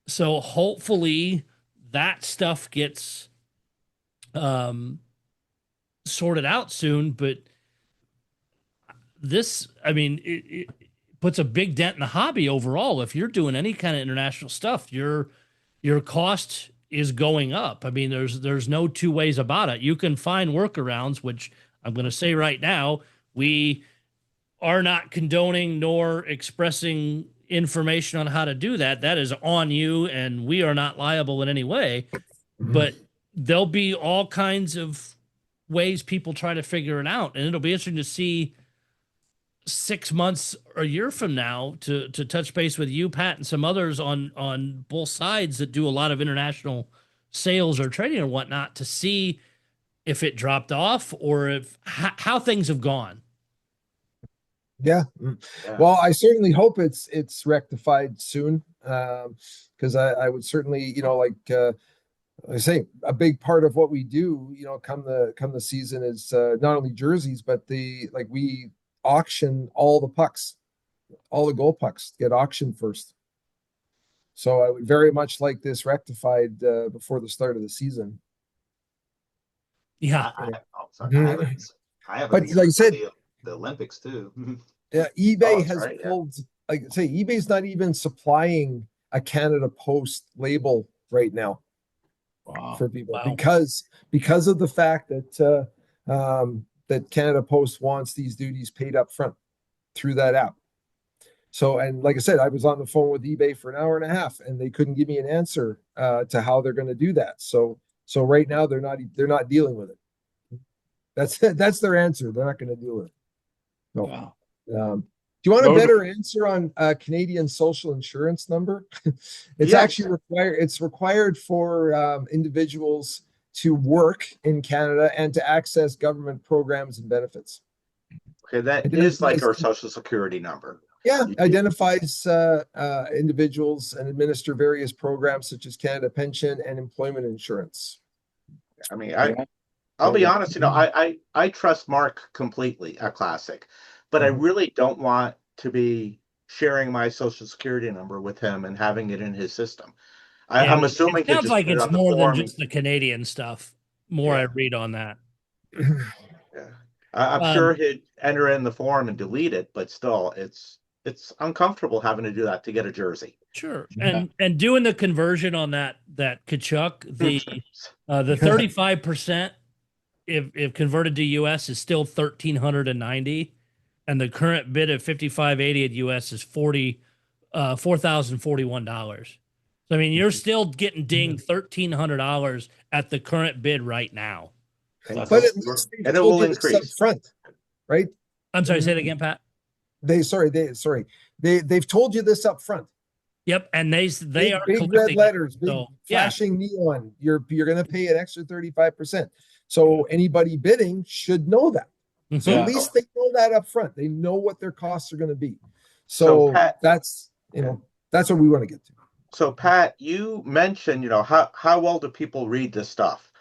So hopefully that stuff gets sorted out soon. But this, I mean, it puts a big dent in the hobby overall. If you're doing any kind of international stuff, your cost is going up. I mean, there's no two ways about it. You can find workarounds, which I'm going to say right now, we are not condoning nor expressing information on how to do that. That is on you, and we are not liable in any way. But there'll be all kinds of ways people try to figure it out, and it'll be interesting to see 6 months or a year from now to touch base with you, Pat, and some others on both sides that do a lot of international sales or trading or whatnot, to see if it dropped off or how things have gone. Yeah. Yeah. Well, I certainly hope it's rectified soon. Because I would certainly, I say a big part of what we do, come the season is not only jerseys, but we auction all the pucks, all the goal pucks get auctioned first. So I would very much like this rectified before the start of the season. Yeah. Oh, sorry. I have a But beer like I for said, the Olympics too. yeah, Oh, eBay that's has right, yeah. pulled, like I say, eBay's not even supplying a Canada Post label right now for people Wow. because of the fact that Canada Post wants these duties paid up front through that app. So, and like I said, I was on the phone with eBay for an hour and a half, and they couldn't give me an answer to how they're going to do that. So right now they're not dealing with it. That's their answer. They're not going to deal with it. No. Wow. Do you want a No, better answer on Canadian social insurance number? It's Yes. actually required. It's required for individuals to work in Canada and to access government programs and benefits. Okay, that It is like identifies- our social security number. Yeah, identifies individuals and administer various programs such as Canada Pension and Employment Insurance. I mean, I'll be honest, I trust Mark completely at Classic, but I really don't want to be sharing my social security number with him and having it in his system. Yeah, I'm assuming it sounds like put it it's on the more than form. just the Canadian stuff. More I read on that. Yeah. I'm sure he'd enter in the form and delete it, but still, it's uncomfortable having to do that to get a jersey. Sure. And doing the conversion on that Kachuk, the 35% if converted to US is still $1,390, and the current bid at $5,580 at US is $4,041. So I mean, you're still getting dinged $1,300 at the current bid right now. But at least and it will increase up front, right? I'm sorry, say it again, Pat. They've told you this up front. Yep, and they are big red letters, big flashing neon. You're going to pay an extra 35%. So anybody bidding should know that. So at least they know that up front. They know what their costs are going to be. So Pat, that's what we want to get to. So Pat, you mentioned how well do people read this stuff,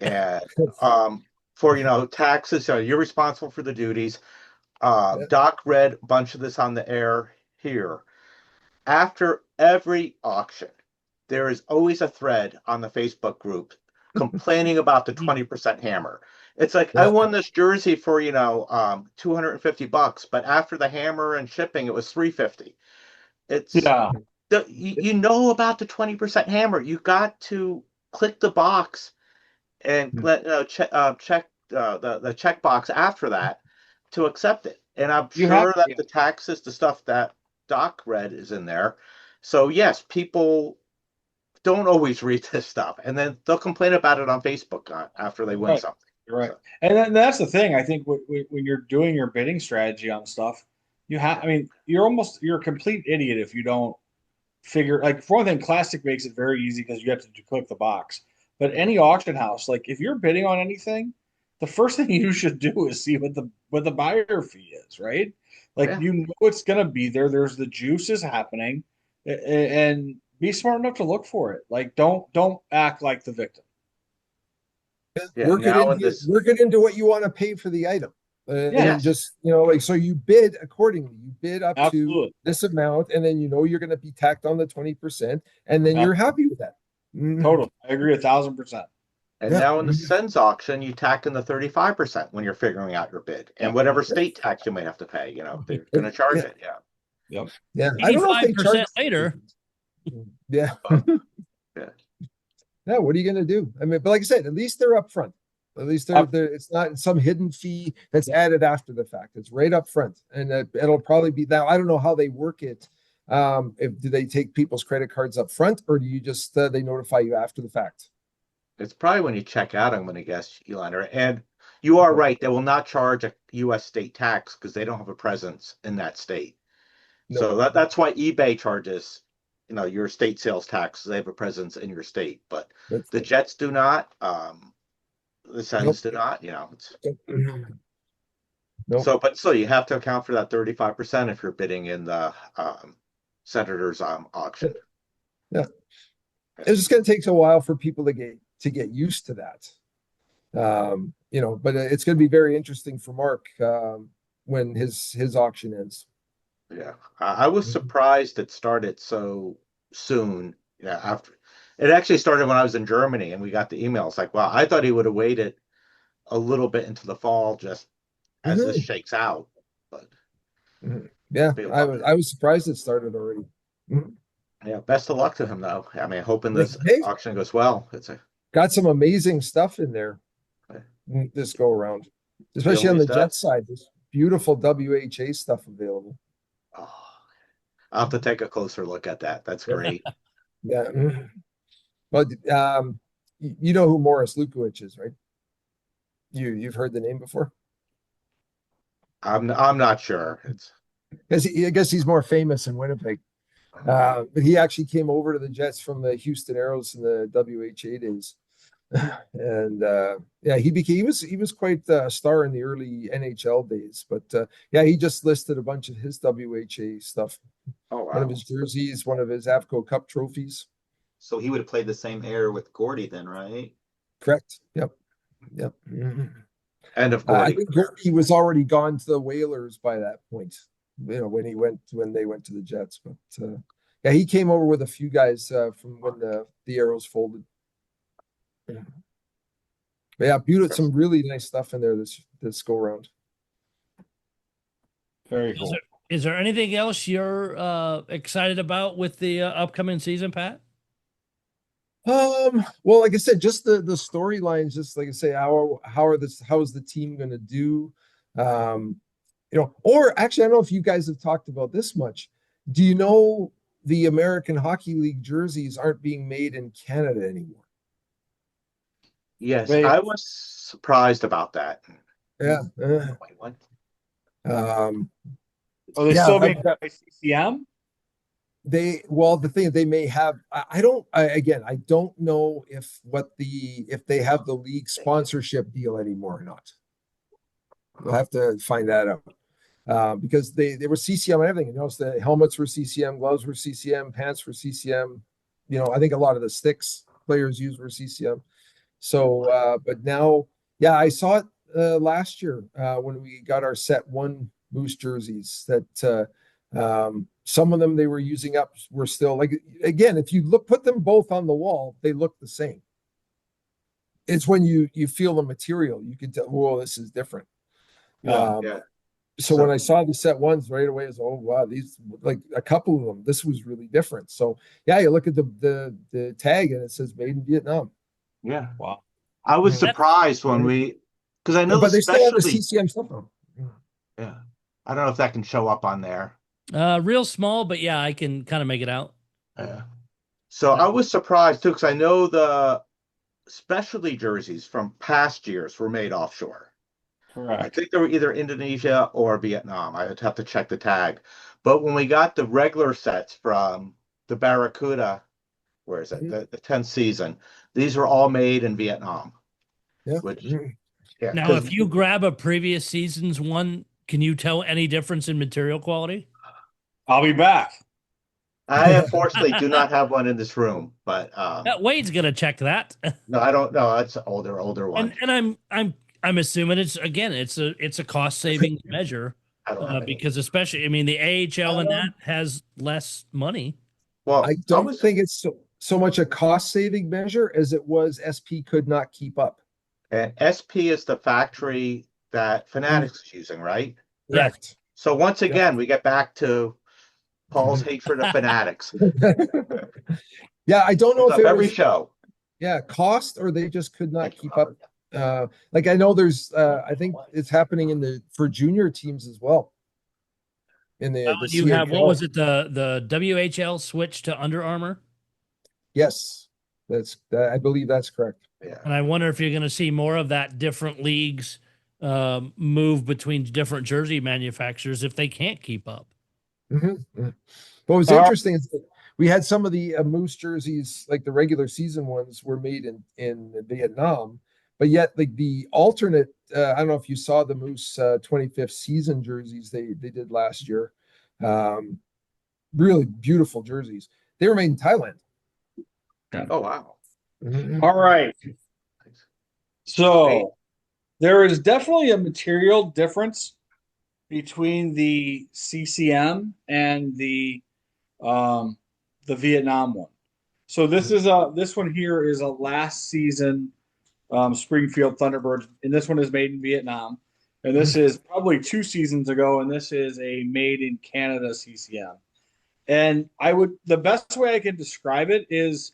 and for taxes, you're responsible for the duties. Doc read a bunch of this on the air here. After every auction, there is always a thread on the Facebook group complaining about the 20% hammer. It's like, I won this jersey for $250, but after the hammer and shipping, it was $350. It's about the 20% hammer. You got to click the box and check the check box after that to accept it. And I'm sure that the taxes, the stuff that Doc read is in there. So yes, people don't always read this stuff, and then they'll complain about it on Facebook after they win something. Right. So. And then that's the thing. I think when you're doing your bidding strategy on stuff, you're a complete idiot if you don't figure, like, for one thing, Classic makes it very easy because you have to click the box. But any auction house, like, if you're bidding on anything, the first thing you should do is see what the buyer fee is, right? Like, it's going to be there. There's the juices happening, and be smart enough to look for it. Like, don't act like the victim. Work it into what you want to pay for the item. And just, so you bid accordingly. You bid up to this amount, and then you're going to be tacked on the 20%, and then you're happy with that. Totally. I agree 1,000%. And now in the Sens auction, you tack in the 35% when you're figuring out your bid, and whatever state tax you may have to pay. They're going to charge it. Yep. Yeah. I don't know if they charge later. Yeah. Yeah. What are you going to do? I mean, but like I said, at least they're up front. At least it's not some hidden fee that's added after the fact. It's right up front, and it'll probably be now. I don't know how they work it. Do they take people's credit cards up front, or do you just they notify you after the fact? It's probably when you check out, I'm going to guess, Eliner. And you are right. They will not charge a U.S. state tax because they don't have a presence in that state. No. So that's why eBay charges, your state sales tax. They have a presence in your state, but the Jets do not. The Sens do not. Nope. So, but still, you have to account for that 35% if you're bidding in the Senators auction. Yeah. It's just going to take a while for people to get used to that. But it's going to be very interesting for Mark when his auction ends. Yeah, I was surprised it started so soon. Yeah, after it actually started when I was in Germany and we got the emails like, wow, I thought he would have waited a little bit into the fall just as this shakes out. But yeah, I was surprised it started already. Yeah, best of luck to him though. I mean, hoping this Hey, auction goes well. got some amazing stuff in there this go around, especially on the Jets side. There's beautiful WHA stuff available. Oh, I'll have to take a closer look at that. That's great. Yeah. But you know who Morris Lukowicz is, right? You've heard the name before? I'm not sure. I guess he's more famous in Winnipeg. But he actually came over to the Jets from the Houston Aeros in the WHA days. And yeah, he was quite a star in the early NHL days. But yeah, he just listed a bunch of his WHA stuff. Oh, wow. One of his jerseys, one of his AFCO Cup trophies. So he would have played the same era with Gordy then, right? Correct. Yep. And of I course, think Gordy was already gone to the Whalers by that point. When they went to the Jets. But yeah, he came over with a few guys from when the Aeros folded. But yeah, beautiful, some really nice stuff in there this go around. Very cool. Is there anything else you're excited about with the upcoming season, Pat? Well, like I said, just the storylines, just like I say, how is the team going to do? Or actually, I don't know if you guys have talked about this much. Do you know the American Hockey League jerseys aren't being made in Canada anymore? yes, I was surprised about that. Yeah. Wait, what? Are they still being by CCM? The thing they may have, I don't know if they have the league sponsorship deal anymore or not. We'll have to find that out. Because they were CCM and everything. The helmets were CCM, gloves were CCM, pants were CCM. I think a lot of the sticks players use were CCM. So, but now, yeah, I saw it last year when we got our set one Moose jerseys that some of them they were using up were still like, again, if you put them both on the wall, they look the same. It's when you feel the material, you can tell, whoa, this is different. Yeah. So when I saw the set ones right away, I was, oh wow, these, like a couple of them, this was really different. So yeah, you look at the tag and it says made in Vietnam. Yeah. Wow. I was surprised when because I know but they still have the CCM stuff on. Yeah. I don't know if that can show up on there. Real small, but yeah, I can kind of make it out. Yeah. So I was surprised too, because I know the specialty jerseys from past years were made offshore. Correct. I think they were either Indonesia or Vietnam. I would have to check the tag. But when we got the regular sets from the Barracuda, where is it? The 10th season, these were all made in Vietnam. Yeah. Now, if you grab a previous season's one, can you tell any difference in material quality? I'll be back. I unfortunately do not have one in this room, but Wade's gonna check that. No, I don't know. It's an older one. And I'm assuming it's a cost saving measure because especially the AHL and that has less money. Well, I don't think it's so much a cost saving measure as it was SP could not keep up. And SP is the factory that Fanatics is using, right? Correct. So once again, we get back to Paul's hatred of Fanatics. Yeah, I don't know if it every was show. Yeah, cost or they just could not keep up. Like I know there's I think it's happening for junior teams as well. In the you have what was it, the WHL switch to Under Armour? Yes, I believe that's correct. Yeah. And I wonder if you're going to see more of that, different leagues move between different jersey manufacturers if they can't keep up. Mm-hmm. What was interesting is that we had some of the Moose jerseys, like the regular season ones, were made in Vietnam, but yet like the alternate, I don't know if you saw the Moose 25th season jerseys they did last year. Really beautiful jerseys. They were made in Thailand. Oh wow. All right. So there is definitely a material difference between the CCM and the Vietnam one. So this one here is a last season Springfield Thunderbirds, and this one is made in Vietnam. And this is probably 2 seasons ago, and this is a made in Canada CCM. And the best way I can describe it is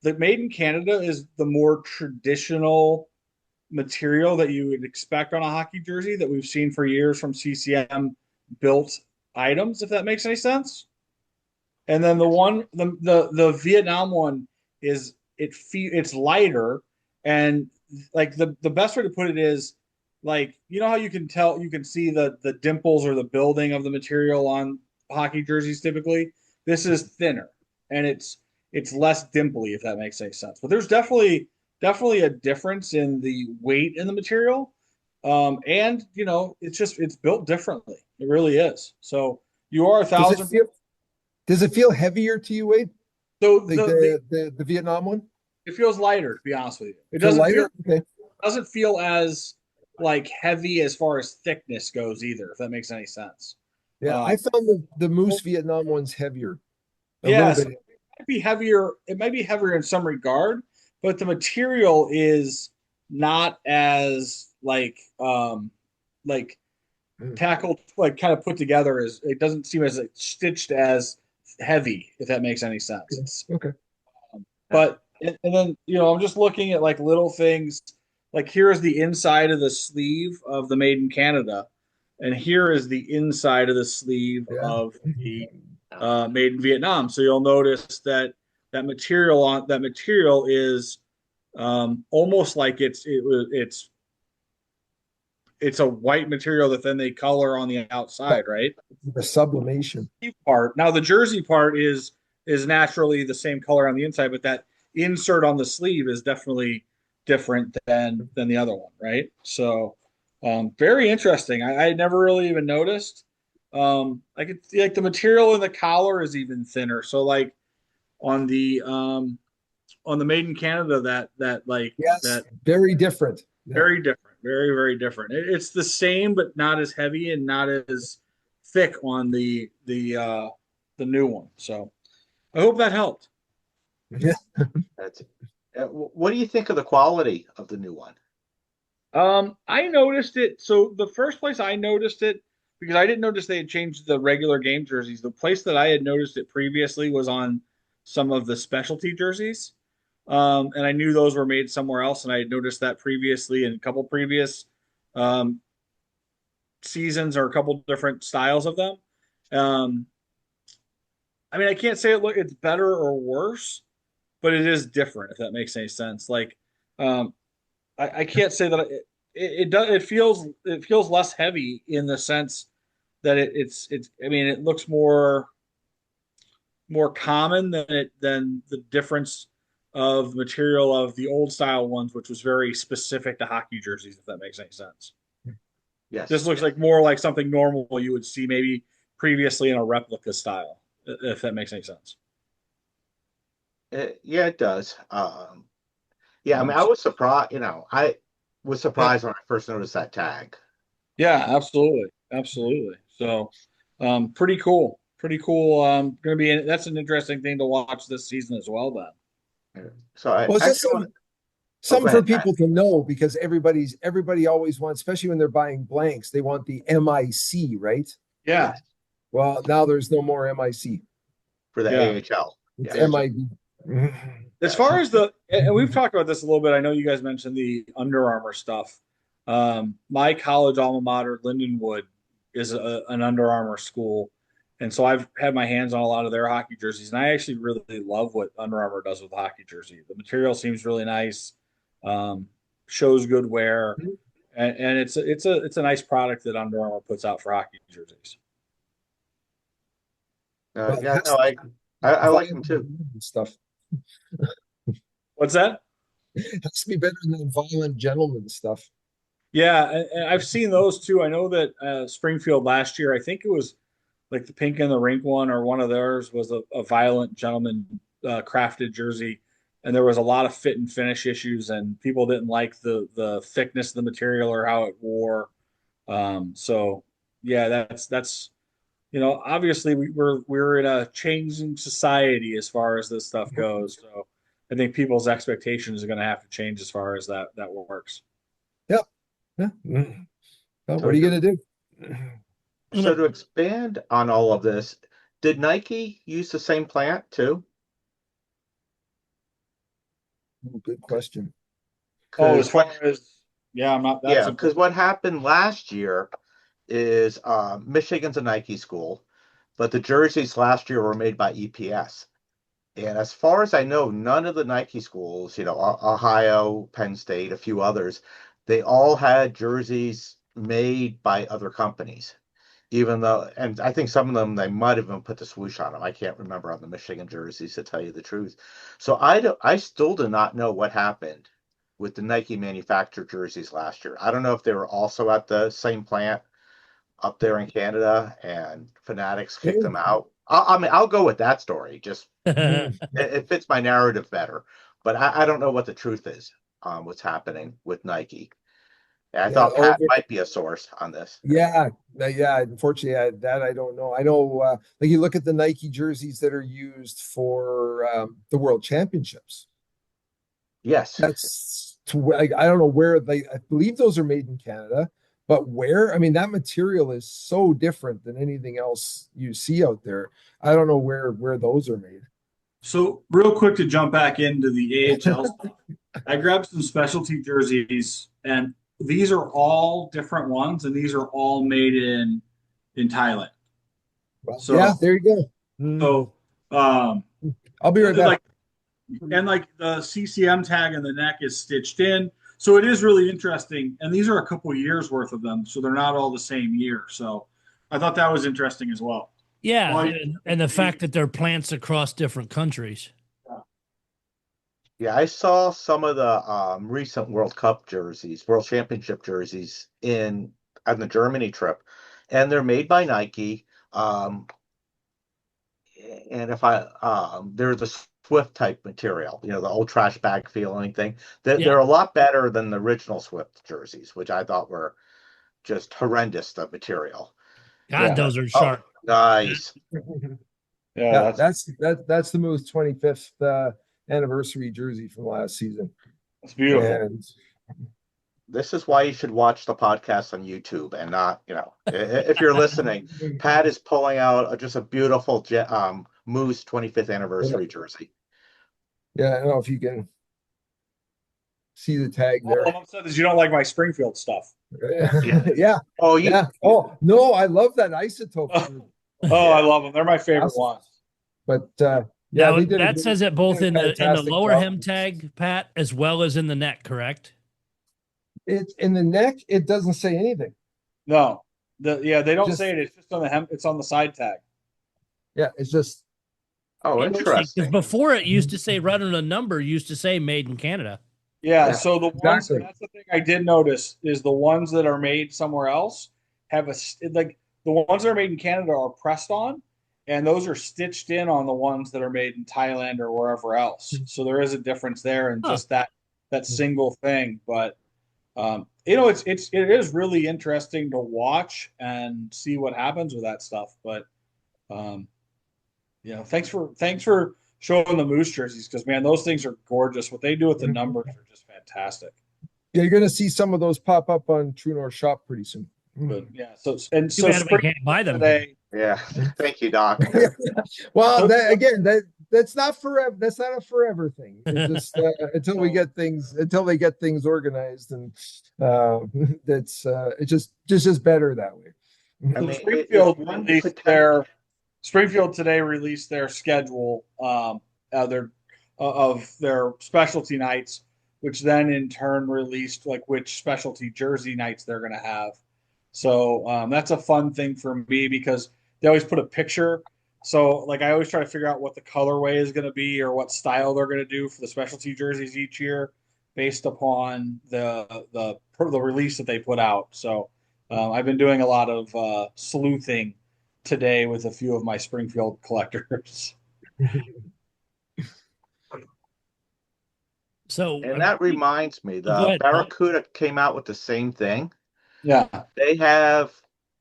that made in Canada is the more traditional material that you would expect on a hockey jersey that we've seen for years from CCM built items, if that makes any sense. And then the Vietnam one is it's lighter, and like the best way to put it is, like, you know how you can see the dimples or the building of the material on hockey jerseys typically. This is thinner, and it's less dimply, if that makes any sense. But there's definitely a difference in the weight in the material, and it's built differently. It really is. So you are 1,000. Does it feel heavier to you, Wade? So like the Vietnam one? It feels lighter, to be honest with you. It doesn't feel as like heavy as far as thickness goes either, if that makes any sense. Yeah, I found the Moose Vietnam one's heavier. Yes, it might be heavier. It might be heavier in some regard, but the material is not as tackled, like kind of put together, as it doesn't seem as stitched as heavy, if that makes any sense. Okay. But and then I'm just looking at like little things. Like, here is the inside of the sleeve of the Made in Canada, and here is the inside of the sleeve of the Made in Vietnam. So you'll notice that material is almost like it's a white material that then they color on the outside, right? The sublimation part. Now the jersey part is naturally the same color on the inside, but that insert on the sleeve is definitely different than the other one, right? So very interesting. I never really even noticed. I could see, like, the material in the collar is even thinner. So like on the Made in Canada, that very different. Very different. Very, very different. It's the same, but not as heavy and not as thick on the new one. So I hope that helped. Yeah. What do you think of the quality of the new one? I noticed it. So the first place I noticed it, because I didn't notice they had changed the regular game jerseys. The place that I had noticed it previously was on some of the specialty jerseys. And I knew those were made somewhere else, and I had noticed that previously in a couple previous seasons, or a couple different styles of them. I mean, I can't say it's better or worse, but it is different, if that makes any sense. Like, I can't say that it does. It feels less heavy in the sense that it's. I mean, it looks more common than the difference of material of the old style ones, which was very specific to hockey jerseys, if that makes any sense. Yes. This looks like more like something normal you would see maybe previously in a replica style, if that makes any sense. Yeah, it does. Yeah, I mean, I was surprised. I was surprised when I first noticed that tag. Yeah, absolutely, absolutely. So, pretty cool. Pretty cool. Going to be that's an interesting thing to watch this season as well. Then. So I something for people to know, because everybody always wants, especially when they're buying blanks, they want the MIC, right? Yeah. Well, now there's no more MIC for the AHL. It's Yeah. MID. As far as and we've talked about this a little bit. I know you guys mentioned the Under Armour stuff. My college alma mater, Lindenwood, is an Under Armour school. And so I've had my hands on a lot of their hockey jerseys, and I actually really love what Under Armour does with the hockey jersey. The material seems really nice, shows good wear, and it's a nice product that Under Armour puts out for hockey jerseys. Yeah, no, I like them too. Stuff. What's that? It has to be better than the violent gentleman stuff. Yeah, and I've seen those too. I know that Springfield last year, I think it was like the pink and the rink one, or one of theirs was a violent gentleman crafted jersey, and there was a lot of fit and finish issues, and people didn't like the thickness of the material or how it wore. So yeah, that's obviously we're in a changing society as far as this stuff goes. So I think people's expectations are going to have to change as far as that works. Yep. Yeah. Well, what So are you going to do? So to expand on all of this, did Nike use the same plant too? Good question. Oh, as 'Cause far what, as I'm not. That's yeah, a because what happened last year is Michigan's a Nike school, but the jerseys last year were made by EPS. And as far as I know, none of the Nike schools, Ohio, Penn State, a few others, they all had jerseys made by other companies. Even though, and I think some of them, they might have even put the swoosh on them. I can't remember on the Michigan jerseys, to tell you the truth. So I still do not know what happened with the Nike manufactured jerseys last year. I don't know if they were also at the same plant up there in Canada and Fanatics kicked them out. I mean, I'll go with that story. Just it fits my narrative better. But I don't know what the truth is on what's happening with Nike. I Yeah. thought Pat might be a source on this. Yeah. Yeah. Unfortunately, that I don't know. I know, like you look at the Nike jerseys that are used for the World Championships. Yes. I don't know where I believe those are made in Canada, but where? I mean, that material is so different than anything else you see out there. I don't know where those are made. So, real quick to jump back into the AHL stuff, I grabbed some specialty jerseys, and these are all different ones, and these are all made in Thailand. Well, So, yeah, there you go. so I'll be right back. Like the CCM tag in the neck is stitched in, so it is really interesting. And these are a couple years worth of them, so they're not all the same year. So, I thought that was interesting as well. Yeah, and the fact that they're plants across different countries. Yeah, I saw some of the recent World Cup jerseys, World Championship jerseys on the Germany trip, and they're made by Nike. And if they're the Swift type material, the old trash bag feeling thing. They're a lot better than the original Swift jerseys, which I thought were just horrendous, the material. God, those are sharp. Oh, nice. Yeah, that's the Moose 25th anniversary jersey from last season. It's beautiful. And this is why you should watch the podcast on YouTube and not, if you're listening, Pat is pulling out just a beautiful Moose 25th anniversary jersey. Yeah, I don't know if you can see the tag there. All I'm saying is you don't like my Springfield stuff. Yeah. Oh, yeah. Oh, no, I love that isotope. Oh, I love them. They're my favorite ones. But yeah, that says it both in the lower hem tag, Pat, as well as in the neck, correct? It's in the neck. It doesn't say anything. No, they don't say it. It's just on the hem. It's on the side tag. Yeah, it's just. Oh, interesting. Because before it used to say right on a number, used to say made in Canada. Yeah. So the ones that's the thing I did notice is the ones that are made somewhere else have the ones that are made in Canada are pressed on, and those are stitched in on the ones that are made in Thailand or wherever else. So there is a difference there in just that single thing, but. It is really interesting to watch and see what happens with that stuff. But, thanks for showing the Moose jerseys because man, those things are gorgeous. What they do with the numbers are just fantastic. Yeah, you're going to see some of those pop up on True North Shop pretty soon. But yeah, so we can't buy them today. Yeah, thank you, Doc. Well, that's not forever. That's not a forever thing. It's just until they get things organized, and it's just better that way. I mean, Springfield today released their schedule of their specialty nights, which then in turn released which specialty jersey nights they're going to have. So that's a fun thing for me because they always put a picture. So I always try to figure out what the colorway is going to be or what style they're going to do for the specialty jerseys each year. based upon the release that they put out. So I've been doing a lot of sleuthing today with a few of my Springfield collectors. So And that reminds me, Go the ahead, Paul. Barracuda came out with the same thing. Yeah, They have,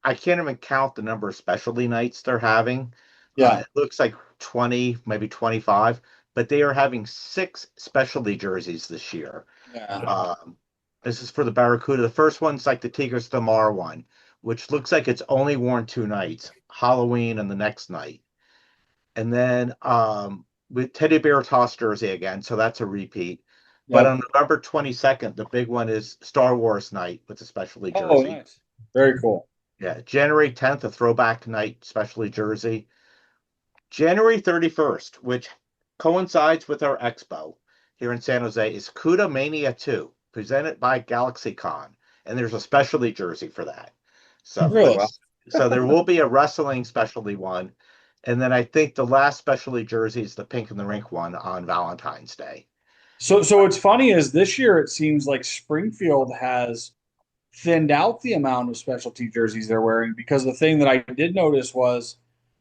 I can't even count the number of specialty nights they're having. yeah. It looks like 20, maybe 25, but they are having 6 specialty jerseys this year. Yeah. This is for the Barracuda. The first one's like the Tigres de Mar one, which looks like it's only worn 2 nights, Halloween and the next night. And then with Teddy Bear Toss jersey again, so that's a repeat. But Yep. on November 22nd, the big one is Star Wars night with a specialty jersey. Oh, nice. Very cool. Yeah, January 10th, a throwback night specialty jersey. January 31st, which coincides with our expo here in San Jose, is CUDA Mania 2, presented by GalaxyCon. And there's a specialty jersey for that. So, Really? so there will be a wrestling specialty one. And then I think the last specialty jersey is the Pink in the Rink one on Valentine's Day. So what's funny is this year it seems like Springfield has thinned out the amount of specialty jerseys they're wearing, because the thing that I did notice was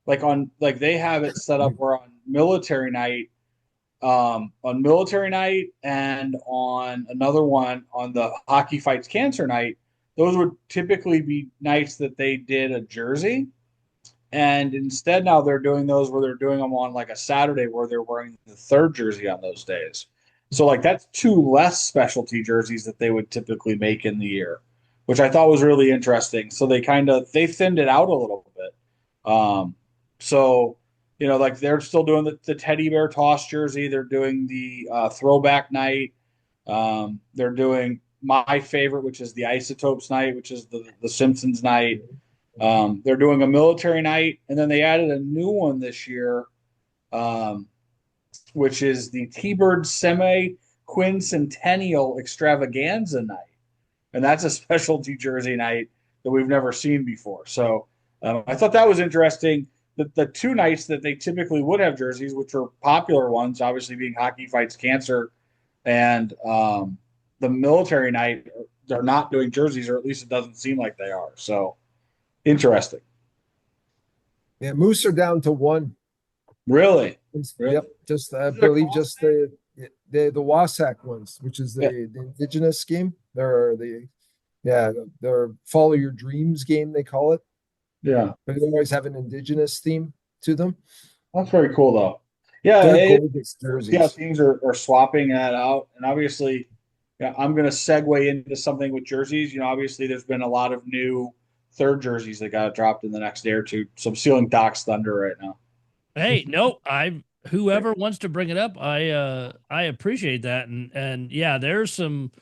like they have it set up where on military night and on another one on the Hockey Fights Cancer night, those would typically be nights that they did a jersey. And instead now they're doing those where they're doing them on like a Saturday where they're wearing the 3rd jersey on those days. So like that's 2 less specialty jerseys that they would typically make in the year, which I thought was really interesting. So they thinned it out a little bit. So, like they're still doing the Teddy Bear Toss jersey. They're doing the throwback night. They're doing my favorite, which is the Isotopes night, which is the Simpsons night. They're doing a military night, and then they added a new one this year, which is the T-Bird Semi-Quincentennial Extravaganza night. And that's a specialty jersey night that we've never seen before. So I thought that was interesting. The 2 nights that they typically would have jerseys, which are popular ones, obviously being Hockey Fights Cancer and the military night, they're not doing jerseys, or at least it doesn't seem like they are. So interesting. Yeah, Moose are down to 1. Really? Yep. Just I believe just the Wasack ones, which is the indigenous game. They're follow your dreams game, they call it. Yeah. But they always have an indigenous theme to them. That's very cool though. Yeah, They're gorgeous jerseys. Yeah, teams are swapping that out. And obviously, I'm going to segue into something with jerseys. Obviously there's been a lot of new 3rd jerseys that got dropped in the next day or two. So I'm stealing Doc's thunder right now. Hey, no, whoever wants to bring it up, I appreciate that. And yeah, there's some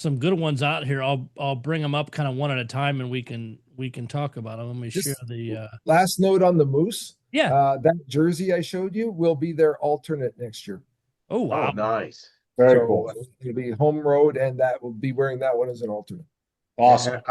good ones out here. I'll bring them up kind of one at a time, and we can talk about them. Let me share the last note on the Moose. Yeah. That jersey I showed you will be their alternate next year. Oh wow. Oh, nice. Very cool. It'll be home road, and that will be wearing that one as an alternate. Awesome.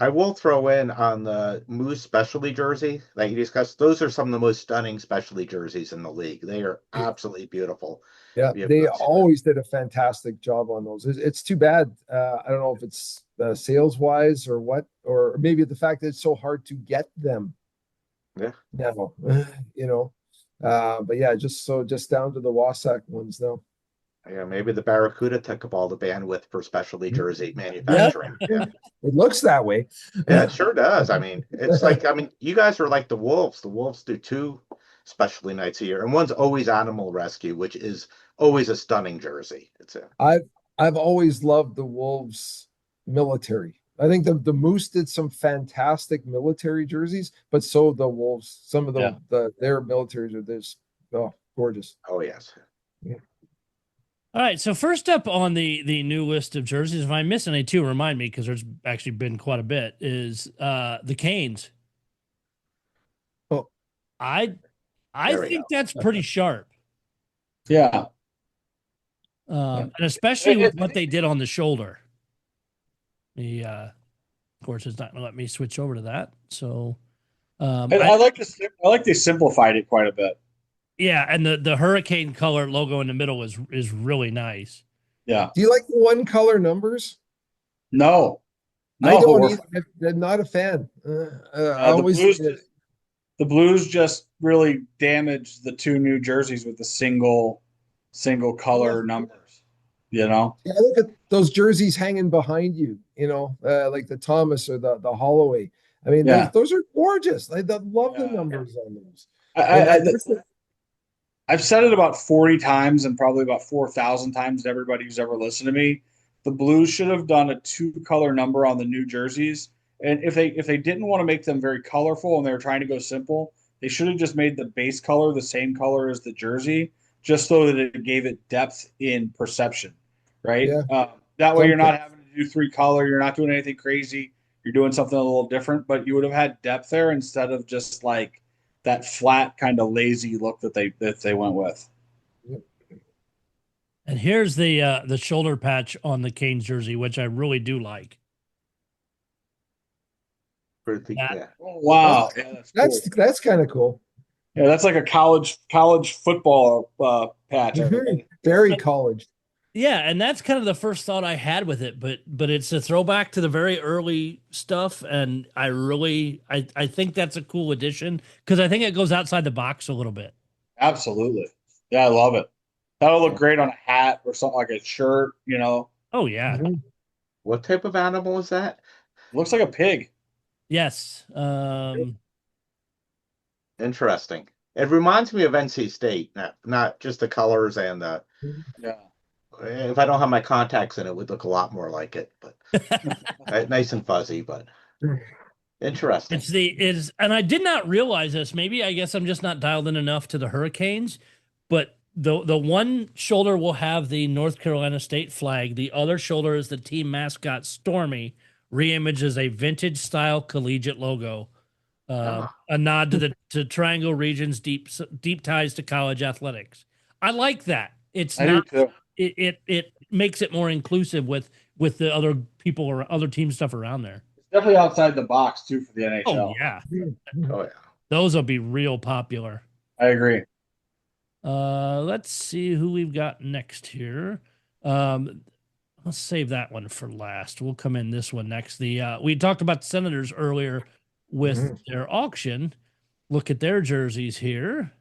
I will throw in on the Moose specialty jersey that you discussed. Those are some of the most stunning specialty jerseys in the league. They are absolutely beautiful. Yeah, they always did a fantastic job on those. It's too bad. I don't know if it's sales wise or what, or maybe the fact that it's so hard to get them. Yeah. Now, but yeah, just down to the Wasack ones now. Yeah, maybe the Barracuda took up all the bandwidth for specialty jersey manufacturing. Yeah. It looks that way. Yeah, it sure does. I mean, it's like, you guys are like the Wolves. The Wolves do 2 specialty nights a year, and one's always Animal Rescue, which is always a stunning jersey. I've always loved the Wolves military. I think the Moose did some fantastic military jerseys, but so the Wolves, some of their militaries are this gorgeous. Oh yes. Yeah. All right, so first up on the new list of jerseys, if I miss any too, remind me, because there's actually been quite a bit, is the Canes. Oh, I think that's pretty sharp. Yeah. And especially with what they did on the shoulder. Of course, it's not going to let me switch over to that. So I like they simplified it quite a bit. Yeah, and the hurricane color logo in the middle is really nice. Yeah. Do you like the one color numbers? No. I No. don't we're- either. I'm not a fan. I the always Blues the Blues just really damaged the two new jerseys with the single color numbers. You know? yeah, look at those jerseys hanging behind you, like the Thomas or the Holloway. I mean, Yeah. those are gorgeous. I love the Yeah. numbers on those. I've said it about 40 times and probably about 4,000 times to everybody who's ever listened to me. The Blues should have done a 2-color number on the new jerseys. And if they didn't want to make them very colorful and they were trying to go simple, they should have just made the base color the same color as the jersey, just so that it gave it depth in perception, right? Yeah. That way you're not having to do 3-color. You're not doing anything crazy. You're doing something a little different, but you would have had depth there instead of just like that flat kind of lazy look that they went with. And here's the shoulder patch on the Canes jersey, which I really do like. Yeah. Oh, wow. Yeah, That's cool. that's kind of cool. Yeah, that's like a college football patch. Very college. Yeah, and that's kind of the first thought I had with it, but it's a throwback to the very early stuff, and I think that's a cool addition because I think it goes outside the box a little bit. Absolutely. Yeah, I love it. That'll look great on a hat or something like a shirt, you know. Oh yeah. What type of animal is that? Looks like a pig. Yes. Interesting. It reminds me of NC State, not just the colors and the. Yeah. If I don't have my contacts in, it would look a lot more like it, but nice and fuzzy, but interesting. And I did not realize this. Maybe I guess I'm just not dialed in enough to the Hurricanes, but the one shoulder will have the North Carolina State flag. The other shoulder is the team mascot Stormy, reimaged as a vintage style collegiate logo. A nod to Triangle Region's deep ties to college athletics. I like that. It's I not. do too. It makes it more inclusive with the other people or other team stuff around there. It's definitely outside the box too for the NHL. Oh yeah. Oh yeah. Those will be real popular. I agree. Let's see who we've got next here. Let's save that one for last. We'll come in this one next. We talked about the Senators earlier with their auction. Look at their jerseys here.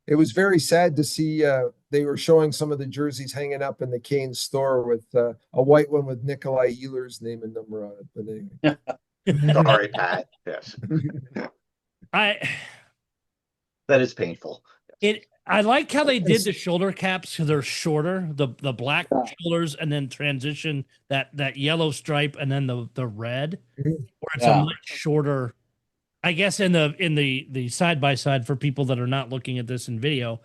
It was very sad to see they were showing some of the jerseys hanging up in the Canes store with a white one with Nikolai Ehlers' name and number on it. But anyway. Sorry, Pat. Yes. That is painful. I like how they did the shoulder caps because they're shorter, the black shoulders, and then transition that yellow stripe and then the red, where it's a much shorter. I guess in the side by side for people that are not looking at this in video,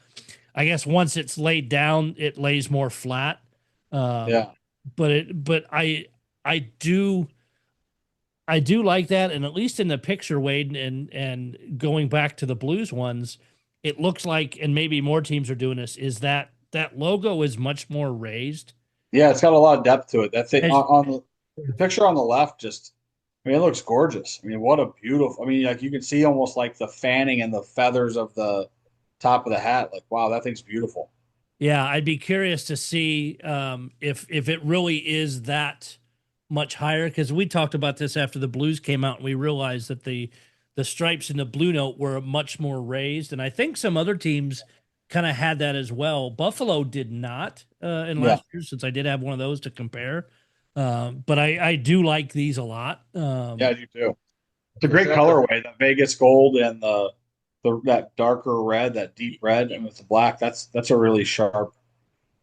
I guess once it's laid down, it lays more flat. But I do like that, and at least in the picture, Wade, and going back to the Blues ones, it looks like, and maybe more teams are doing this, is that logo is much more raised. Yeah, it's got a lot of depth to it. That thing on the picture on the left just. I mean, it looks gorgeous. I mean, what a beautiful. I mean, like you can see almost like the fanning and the feathers of the top of the hat. Like, wow, that thing's beautiful. Yeah, I'd be curious to see if it really is that much higher, because we talked about this after the Blues came out and we realized that the stripes in the Blue Note were much more raised, and I think some other teams kind of had that as well. Buffalo did not in last year, since I did have one of those to compare. But I do like these a lot. Yeah, I do too. It's a great colorway. The Vegas gold and that darker red, that deep red, and with the black. That's a really sharp.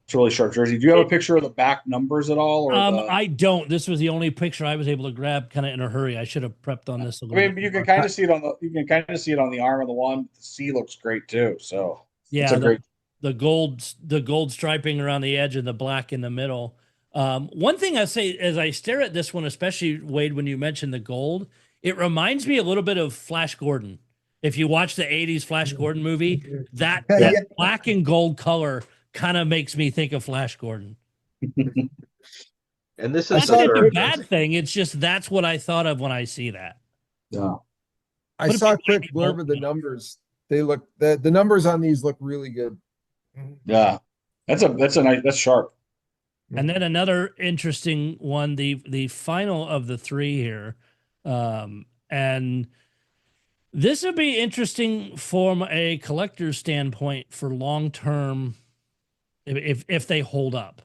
It's a really sharp jersey. Do you have a picture of the back numbers at all? Or I don't. This was the only picture I was able to grab, kind of in a hurry. I should have prepped on this a little. I mean, you can kind of see it on the arm of the one. The C looks great too. So yeah, the gold striping around the edge and the black in the middle. One thing I say as I stare at this one, especially Wade, when you mentioned the gold, it reminds me a little bit of Flash Gordon. If you watch the 80s Flash Gordon movie, that black and gold color kind of makes me think of Flash Gordon. And this is not a bad thing. It's just that's what I thought of when I see that. Yeah. I saw a quick blurb of the numbers. They look the numbers on these look really good. Yeah. That's sharp. And then another interesting one, the final of the three here. And this would be interesting from a collector's standpoint for long-term, if they hold up.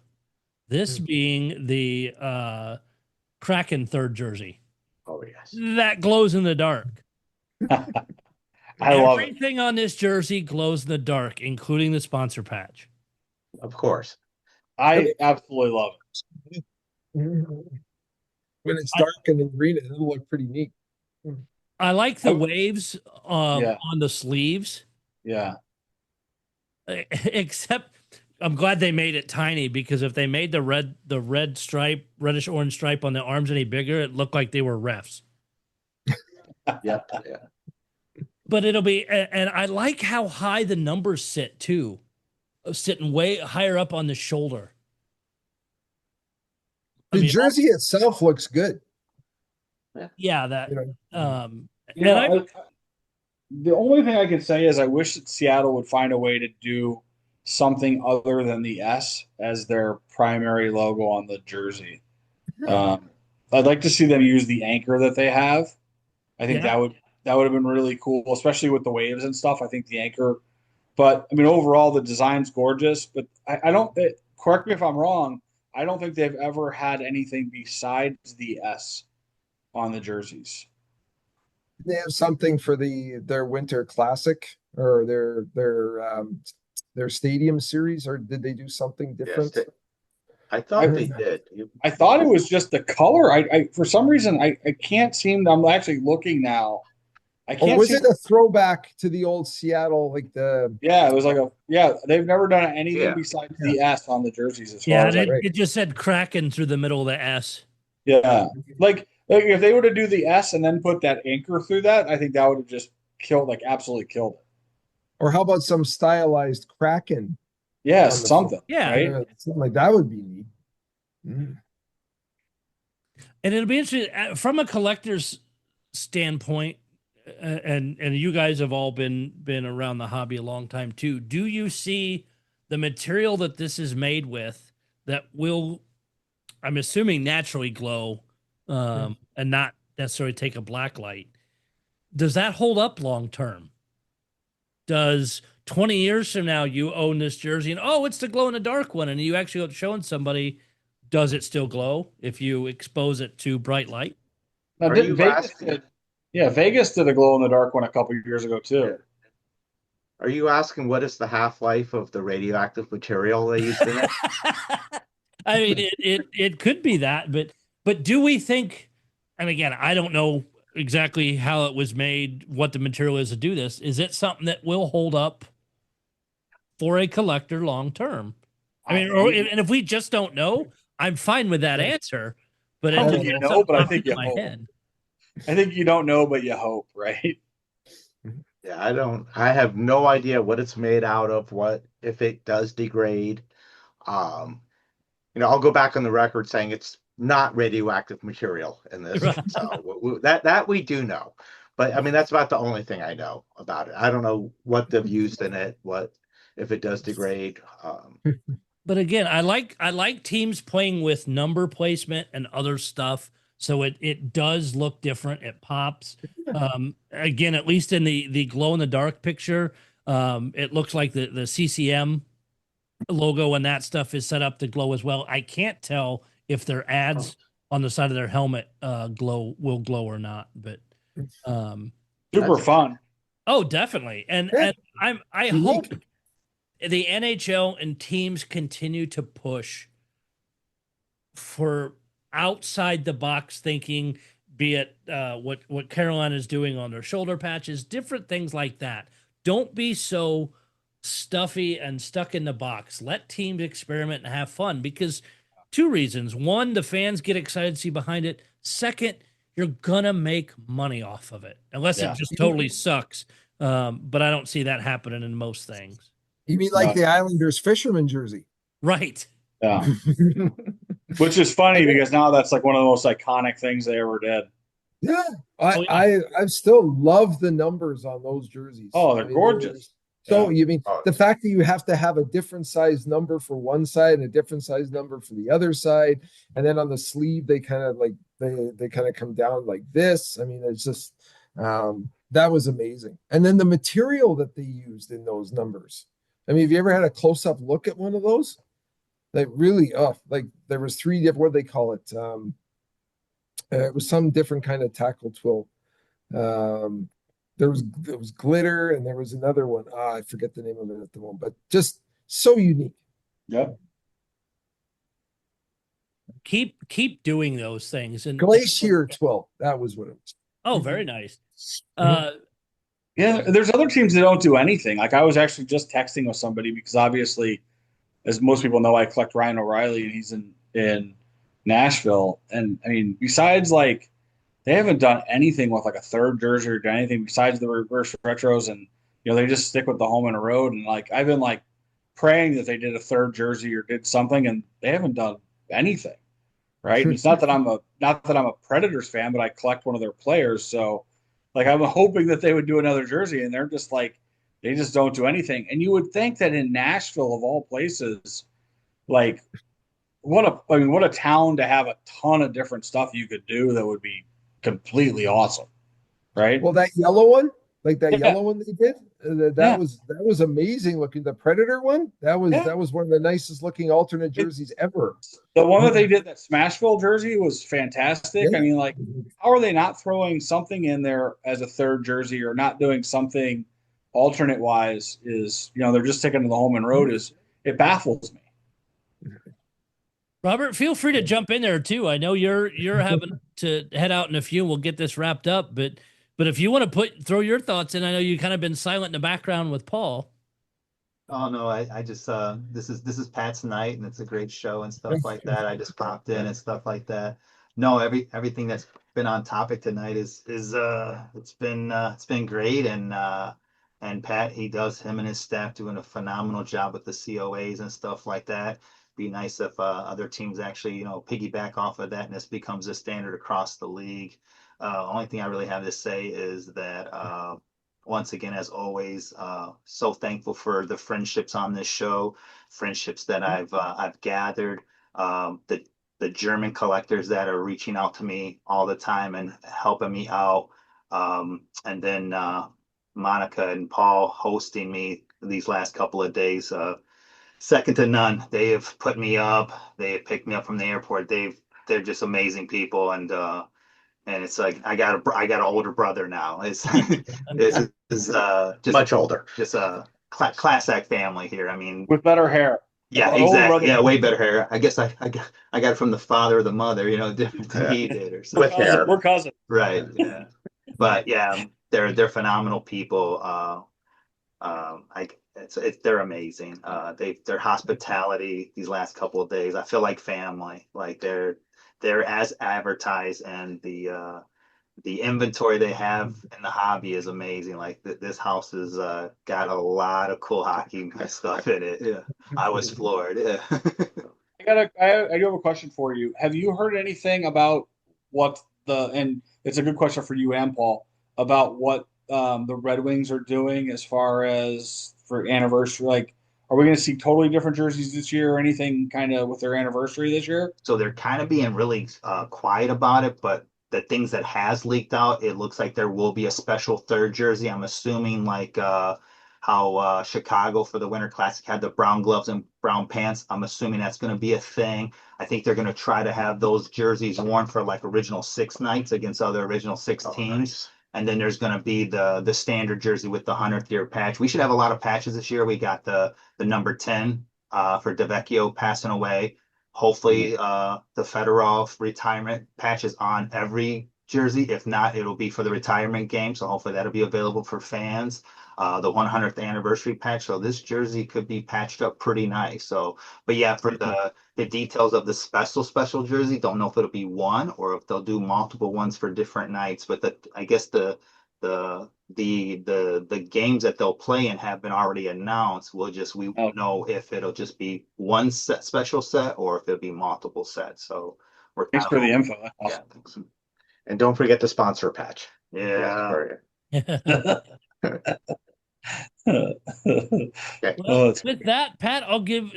This being the Kraken third jersey. Oh, yes. That glows in the dark. I love it. Everything on this jersey glows in the dark, including the sponsor patch. Of course. I absolutely love it. When it's dark and in green, it'll look pretty neat. I like the waves on the sleeves. Yeah. Except I'm glad they made it tiny, because if they made the red stripe, reddish orange stripe on the arms any bigger, it looked like they were refs. Yeah. But it'll be, and I like how high the numbers sit too, sitting way higher up on the shoulder. The jersey itself looks good. Yeah, that. The only thing I can say is I wish that Seattle would find a way to do something other than the S as their primary logo on the jersey. I'd like to see them use the anchor that they have. I think that would have been really cool, especially with the waves and stuff. I think the anchor, but I mean, overall the design's gorgeous. But I don't. Correct me if I'm wrong. I don't think they've ever had anything besides the S on the jerseys. They have something for their Winter Classic or their Stadium Series, or did they do something different? Yes, I thought they did. I thought it was just the color. I for some reason I can't seem. I'm actually looking now. I can't. Or was it a throwback to the old Seattle, like the? Yeah, it was like they've never done anything besides the S on the jerseys. As far as it just said Kraken through the middle of the S. Yeah, like if they were to do the S and then put that anchor through that, I think that would have just absolutely killed it. Or how about some stylized Kraken? Yeah, something. Yeah, right? Something like that would be neat. And it'll be interesting from a collector's standpoint. And you guys have all been around the hobby a long time too. Do you see the material that this is made with that will, I'm assuming, naturally glow and not necessarily take a black light? Does that hold up long term? Does 20 years from now you own this jersey and it's the glow in the dark one, and you actually go showing somebody, does it still glow if you expose it to bright light? Now, Vegas did a glow in the dark one a couple of years ago too. Yeah. Are you asking what is the half-life of the radioactive material they used in it? I mean, it could be that, but do we think? And again, I don't know exactly how it was made, what the material is to do this. Is it something that will hold up for a collector long term? I mean, and if we just don't know, I'm fine with that answer. But I think you know, but I think you hope. I think you don't know, but you hope, right? Yeah, I have no idea what it's made out of, what if it does degrade. I'll go back on the record saying it's not radioactive material in this. Right. So that we do know. But I mean, that's about the only thing I know about it. I don't know what they've used in it, what if it does degrade. But again, I like teams playing with number placement and other stuff. So it does look different. It pops. Again, at least in the glow in the dark picture, it looks like the CCM logo and that stuff is set up to glow as well. I can't tell if their ads on the side of their helmet will glow or not. But super fun. Oh, definitely. And I hope the NHL and teams continue to push for outside the box thinking, be it what Carolina is doing on their shoulder patches, different things like that. Don't be so stuffy and stuck in the box. Let teams experiment and have fun, because two reasons. One, the fans get excited to see behind it. Second, you're gonna make money off of it, unless it just totally sucks. But I don't see that happening in most things. You mean like the Islanders fisherman jersey? Right. Yeah. Which is funny because now that's like one of the most iconic things they ever did. Yeah. I still love the numbers on those jerseys. Oh, they're gorgeous. So Yeah. you mean the fact that you have to have a different size number for one side and a different size number for the other side, and then on the sleeve they kind of like they kind of come down like this. I mean, it's just that was amazing. And then the material that they used in those numbers. I mean, have you ever had a close-up look at one of those? Like really, like there was three different, what do they call it? It was some different kind of tackle twill. Um, there was glitter and there was another one. I forget the name of it at the moment, but just so unique. Yep. Keep doing those things. And Glacier twill. That was what it was. oh, very nice. Yeah, there's other teams that don't do anything. Like I was actually just texting with somebody because obviously, as most people know, I collect Ryan O'Reilly and he's in Nashville. And I mean, besides like they haven't done anything with like a third jersey or done anything besides the reverse retros, and they just stick with the home and road. And like I've been like praying that they did a third jersey or did something, and they haven't done anything. Right? And it's not that I'm a Predators fan, but I collect one of their players, so like I'm hoping that they would do another jersey, and they're just like they just don't do anything. And you would think that in Nashville of all places, like what a town to have a ton of different stuff you could do that would be completely awesome, right? Well, that yellow one, like that Yeah. yellow one they did, that was amazing looking. The Predator one, that was one of the nicest looking alternate jerseys ever. The one that they did, that Smashville jersey, was fantastic. Yeah. I mean, like, how are they not throwing something in there as a third jersey or not doing something alternate wise? Is they're just sticking to the home and road. It baffles me. Robert, feel free to jump in there too. I know you're having to head out in a few, and we'll get this wrapped up. But if you want to throw your thoughts in, I know you kind of been silent in the background with Paul. Oh no, I just this is Pat's night and it's a great show and stuff like that. I just popped in and stuff like that. No, everything that's been on topic tonight is it's been great, and Pat, him and his staff doing a phenomenal job with the COAs and stuff like that. Be nice if other teams actually piggyback off of that and this becomes a standard across the league. Only thing I really have to say is that once again, as always, so thankful for the friendships on this show, friendships that I've gathered, the German collectors that are reaching out to me all the time and helping me out, and then Monica and Paul hosting me these last couple of days. Second to none. They have put me up. They have picked me up from the airport. They're just amazing people, and it's like I got an older brother now. It's just Much older. Just a class act family here. I mean, With better hair. yeah, exactly. Yeah, way better hair. I guess I got it from the father or the mother. Different than he did or something. With hair. We're cousins. Right. Yeah. But yeah, they're phenomenal people. They're amazing. Their hospitality these last couple of days, I feel like family. Like they're as advertised, and the inventory they have in the hobby is amazing. Like this house has got a lot of cool hockey stuff in it. Yeah, I was floored. Yeah. I do have a question for you. Have you heard anything about and it's a good question for you and Paul, about what the Red Wings are doing as far as for anniversary? Like, are we going to see totally different jerseys this year or anything kind of with their anniversary this year? So they're kind of being really quiet about it, but the things that has leaked out, it looks like there will be a special third jersey. I'm assuming like how Chicago for the Winter Classic had the brown gloves and brown pants. I'm assuming that's going to be a thing. I think they're going to try to have those jerseys worn for like original six nights against other original six teams. Nice. And then there's going to be the standard jersey with the 100th year patch. We should have a lot of patches this year. We got the number 10 for DeVecchio passing away. Hopefully the Fedorov retirement patch is on every jersey. If not, it'll be for the retirement game. So hopefully that'll be available for fans. The 100th anniversary patch. So this jersey could be patched up pretty nice. So, but yeah, for the details of the special jersey, don't know if it'll be one or if they'll do multiple ones for different nights. But I guess the games that they'll play in have been already announced. We won't know if it'll just be one special set or if it'll be multiple sets. So Thanks for the info. Yeah. And don't forget the sponsor patch. Yeah. Okay. Well, with that, Pat,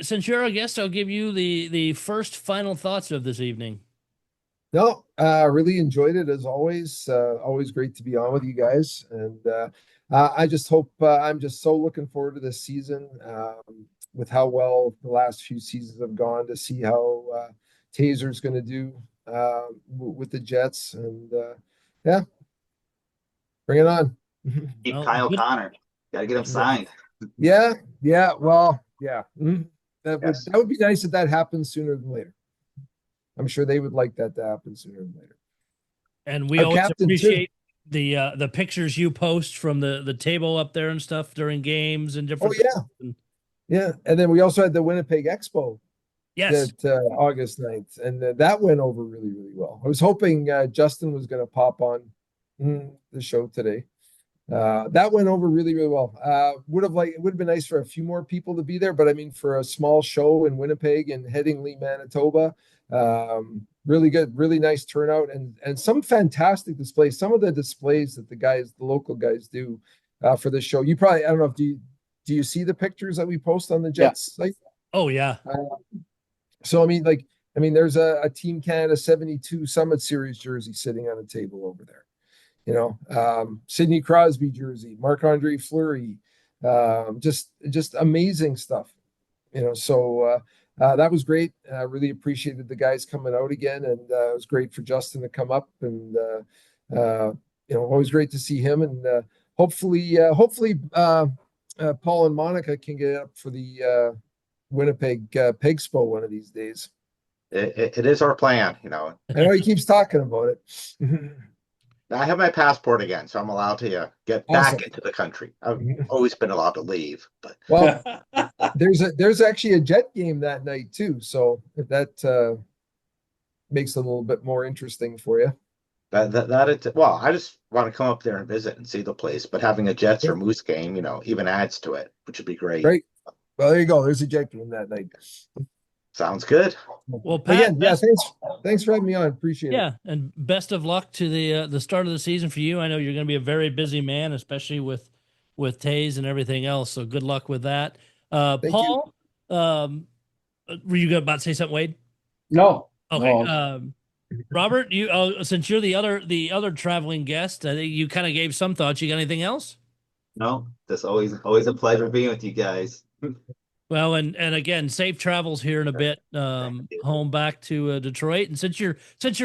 since you're our guest, I'll give you the first final thoughts of this evening. No, really enjoyed it as always. Always great to be on with you guys, and I just hope I'm just so looking forward to this season. With how well the last few seasons have gone, to see how Taser's going to do with the Jets, and yeah, bring it on. Keep Well, Kyle Connor. Got to get him signed. Yeah, yeah, well, yeah. Yes. That would be nice if that happens sooner than later. I'm sure they would like that to happen sooner than later. And we A always captain, appreciate the pictures you post from the table up there and stuff during games and different. Oh yeah, yeah. And then we also had the Winnipeg Expo Yes. that August 9th, and that went over really, really well. I was hoping Justin was going to pop on the show today. That went over really, really well. It would have been nice for a few more people to be there, but I mean, for a small show in Winnipeg and Headingley, Manitoba, really good, really nice turnout, and some fantastic displays. Some of the displays that the local guys do for this show. You probably, I don't know if do you see the pictures that we post on the Jets site? Oh yeah. So I mean, there's a Team Canada 72 Summit Series jersey sitting on a table over there. You know, Sidney Crosby jersey, Marc-Andre Fleury, just amazing stuff. You know, so that was great. I really appreciated the guys coming out again, and it was great for Justin to come up, and you know, always great to see him, and hopefully Paul and Monica can get up for the Winnipeg Pigspo one of these days. It is our plan, you know. I know he keeps talking about it. I have my passport again, so I'm allowed to get back into the country. I've always been allowed to leave, but well, there's actually a Jet game that night too. So if that makes it a little bit more interesting for you. Well, I just want to come up there and visit and see the place, but having a Jets or Moose game, you know, even adds to it, which would be great. Great. Well, there you go. There's a Jet game that night. Sounds good. Well, Pat, again, yeah, thanks for having me on. Appreciate it. Yeah, and best of luck to the start of the season for you. I know you're going to be a very busy man, especially with Taze and everything else. So good luck with that. Paul, were you about to say something, Wade? No. Okay. No. Robert, you since you're the other traveling guest, I think you kind of gave some thoughts. You got anything else? No, that's always a pleasure being with you guys. Well, and again, safe travels here in a bit, home back to Detroit. And since you're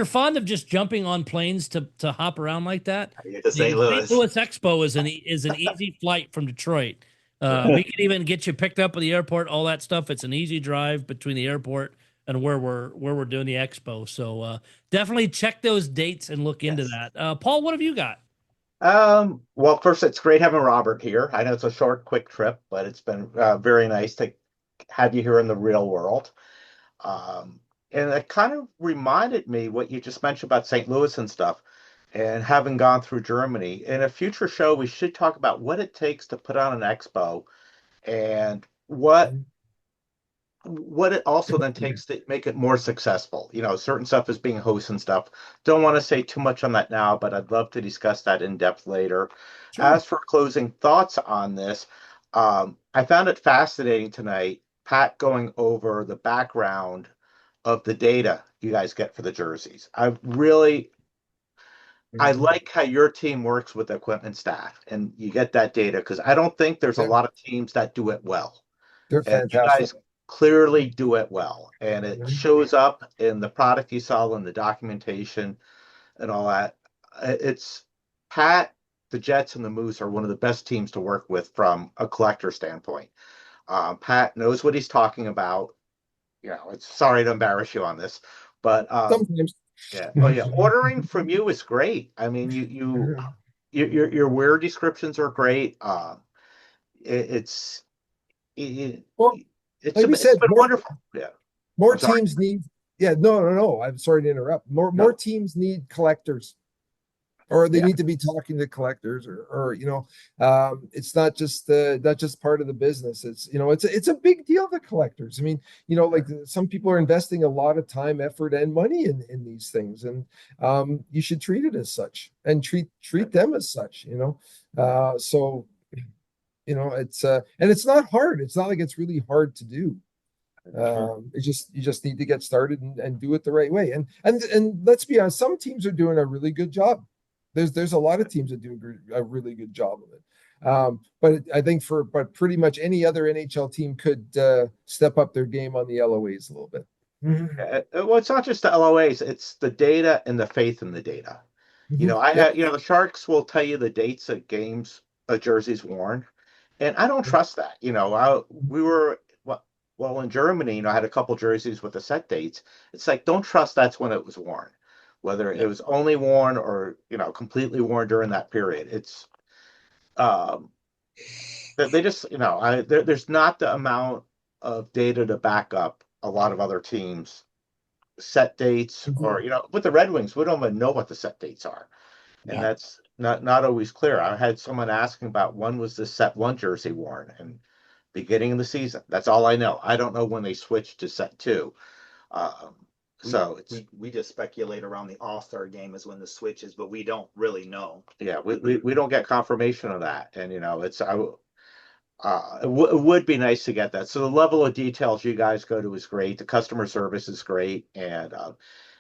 fond of just jumping on planes to hop around like that, To St. Louis. St. Louis Expo is an easy flight from Detroit. We can even get you picked up at the airport, all that stuff. It's an easy drive between the airport and where we're doing the expo. So definitely check those dates and look into that. Paul, what have you got? Well, first, it's great having Robert here. I know it's a short, quick trip, but it's been very nice to have you here in the real world. And it kind of reminded me what you just mentioned about St. Louis and stuff, and having gone through Germany. In a future show, we should talk about what it takes to put on an expo and what it also then takes to make it more successful. You know, certain stuff is being hosted and stuff. Don't want to say too much on that now, but I'd love to discuss that in depth later. Sure. As for closing thoughts on this, I found it fascinating tonight, Pat going over the background of the data you guys get for the jerseys. I like how your team works with the equipment staff and you get that data, because I don't think there's a lot of teams that do it well. They're fantastic. fantastic. You guys clearly do it well, and it shows up in the product you sell and the documentation and all that. It's Pat, the Jets, and the Moose are one of the best teams to work with from a collector standpoint. Pat knows what he's talking about. You know, it's sorry to embarrass you on this, but sometimes. Yeah. Oh yeah. Ordering from you is great. I mean, your wear descriptions are great. It's been wonderful. Yeah. More teams need. Yeah. No. I'm sorry to interrupt. More teams need collectors, or they need to be talking to collectors, or you know, it's not just part of the business. It's, you know, it's a big deal to collectors. I mean, you know, like some people are investing a lot of time, effort, and money in these things, and you should treat it as such and treat them as such. You know, so You know, it's and it's not hard. It's not like it's really hard to do. It's just you just need to get started and do it the right way. And let's be honest, some teams are doing a really good job. There's a lot of teams that do a really good job of it. But I think but pretty much any other NHL team could step up their game on the LOAs a little bit. Well, it's not just the LOAs; it's the data and the faith in the data. You know, the Sharks will tell you the dates of games a jersey's worn, and I don't trust that. You know, we were well in Germany. You know, I had a couple jerseys with the set dates. It's like, don't trust that's when it was worn, whether it was only worn or completely worn during that period. It's they just there's not the amount of data to back up a lot of other teams set dates, or with the Red Wings, we don't even know what the set dates are, and that's not always clear. I had someone asking about when was the set one jersey worn, and beginning of the season. That's all I know. I don't know when they switched to set two. So we just speculate around the All-Star game is when the switch is, but we don't really know. Yeah, we don't get confirmation of that, and it would be nice to get that. So the level of details you guys go to is great. The customer service is great, and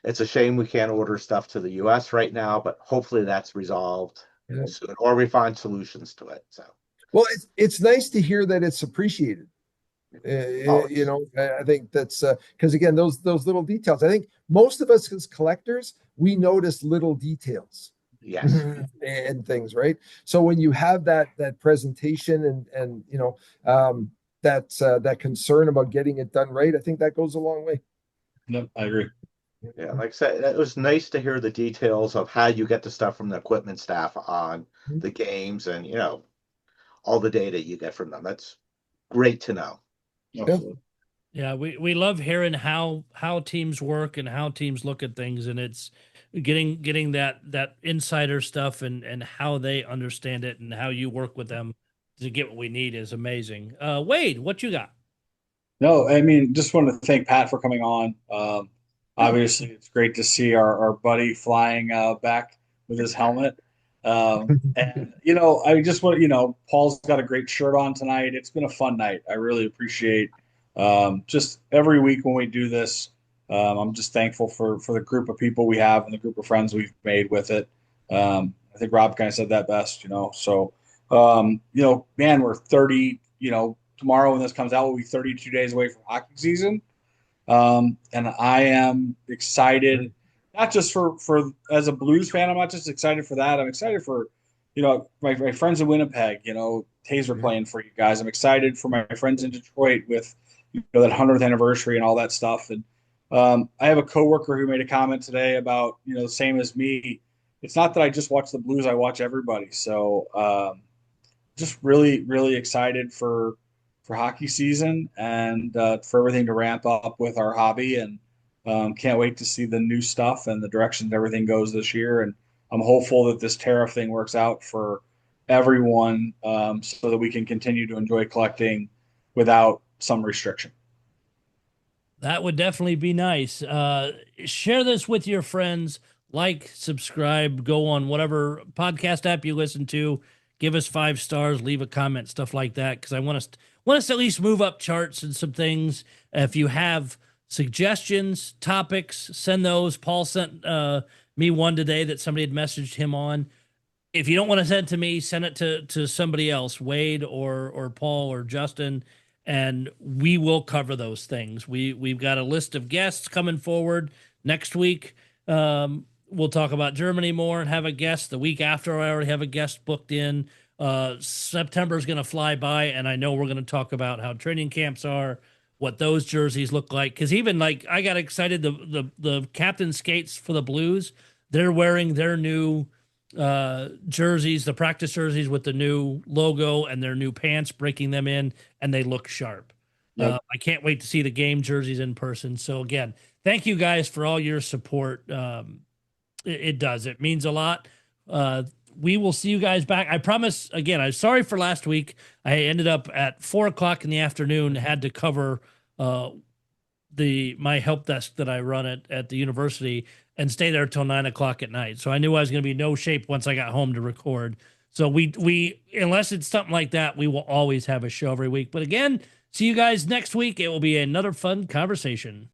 it's a shame we can't order stuff to the U.S. right now, but hopefully that's resolved soon, or we find solutions to it. So, well, it's nice to hear that it's appreciated. I think that's because again, those little details. I think most of us as collectors, we notice little details. Yes. And things, right? So when you have that presentation and that concern about getting it done right, I think that goes a long way. No, I agree. Yeah, like I said, it was nice to hear the details of how you get the stuff from the equipment staff on the games, and all the data you get from them. That's great to know. Yeah, we love hearing how teams work and how teams look at things, and it's getting that insider stuff and how they understand it and how you work with them to get what we need is amazing. Wade, what you got? No, I mean, just wanted to thank Pat for coming on. Obviously, it's great to see our buddy flying back with his helmet. And I just want Paul's got a great shirt on tonight. It's been a fun night. I really appreciate just every week when we do this. I'm just thankful for the group of people we have and the group of friends we've made with it. I think Rob kind of said that best, So, man, we're 30. Tomorrow when this comes out, we'll be 32 days away from hockey season. And I am excited, not just for as a Blues fan. I'm not just excited for that. I'm excited for, my friends in Winnipeg, Taser playing for you guys. I'm excited for my friends in Detroit with, that 100th anniversary and all that stuff. And I have a coworker who made a comment today about, the same as me. It's not that I just watch the Blues, I watch everybody. So just really, really excited for hockey season and for everything to ramp up with our hobby, and can't wait to see the new stuff and the direction everything goes this year. And I'm hopeful that this tariff thing works out for everyone, so that we can continue to enjoy collecting without some restriction. That would definitely be nice. Share this with your friends. Like, subscribe, go on whatever podcast app you listen to. Give us 5 stars, leave a comment, stuff like that, because I want us to at least move up charts and some things. If you have suggestions, topics, send those. Paul sent me one today that somebody had messaged him on. If you don't want to send it to me, send it to somebody else, Wade or Paul or Justin, and we will cover those things. We've got a list of guests coming forward next week. We'll talk about Germany more and have a guest. The week after, I already have a guest booked in. September is going to fly by, and I know we're going to talk about how training camps are, what those jerseys look like. Because even I got excited. The captain skates for the Blues, they're wearing their new jerseys, the practice jerseys with the new logo and their new pants, breaking them in, and they look sharp. Yep. I can't wait to see the game jerseys in person. So again, thank you guys for all your support. It means a lot. We will see you guys back. I promise. Again, I'm sorry for last week. I ended up at 4:00 in the afternoon, had to cover my help desk that I run at the university and stay there till 9:00 at night. So I knew I was going to be no shape once I got home to record. So we unless it's something like that, we will always have a show every week. But again, see you guys next week. It will be another fun conversation.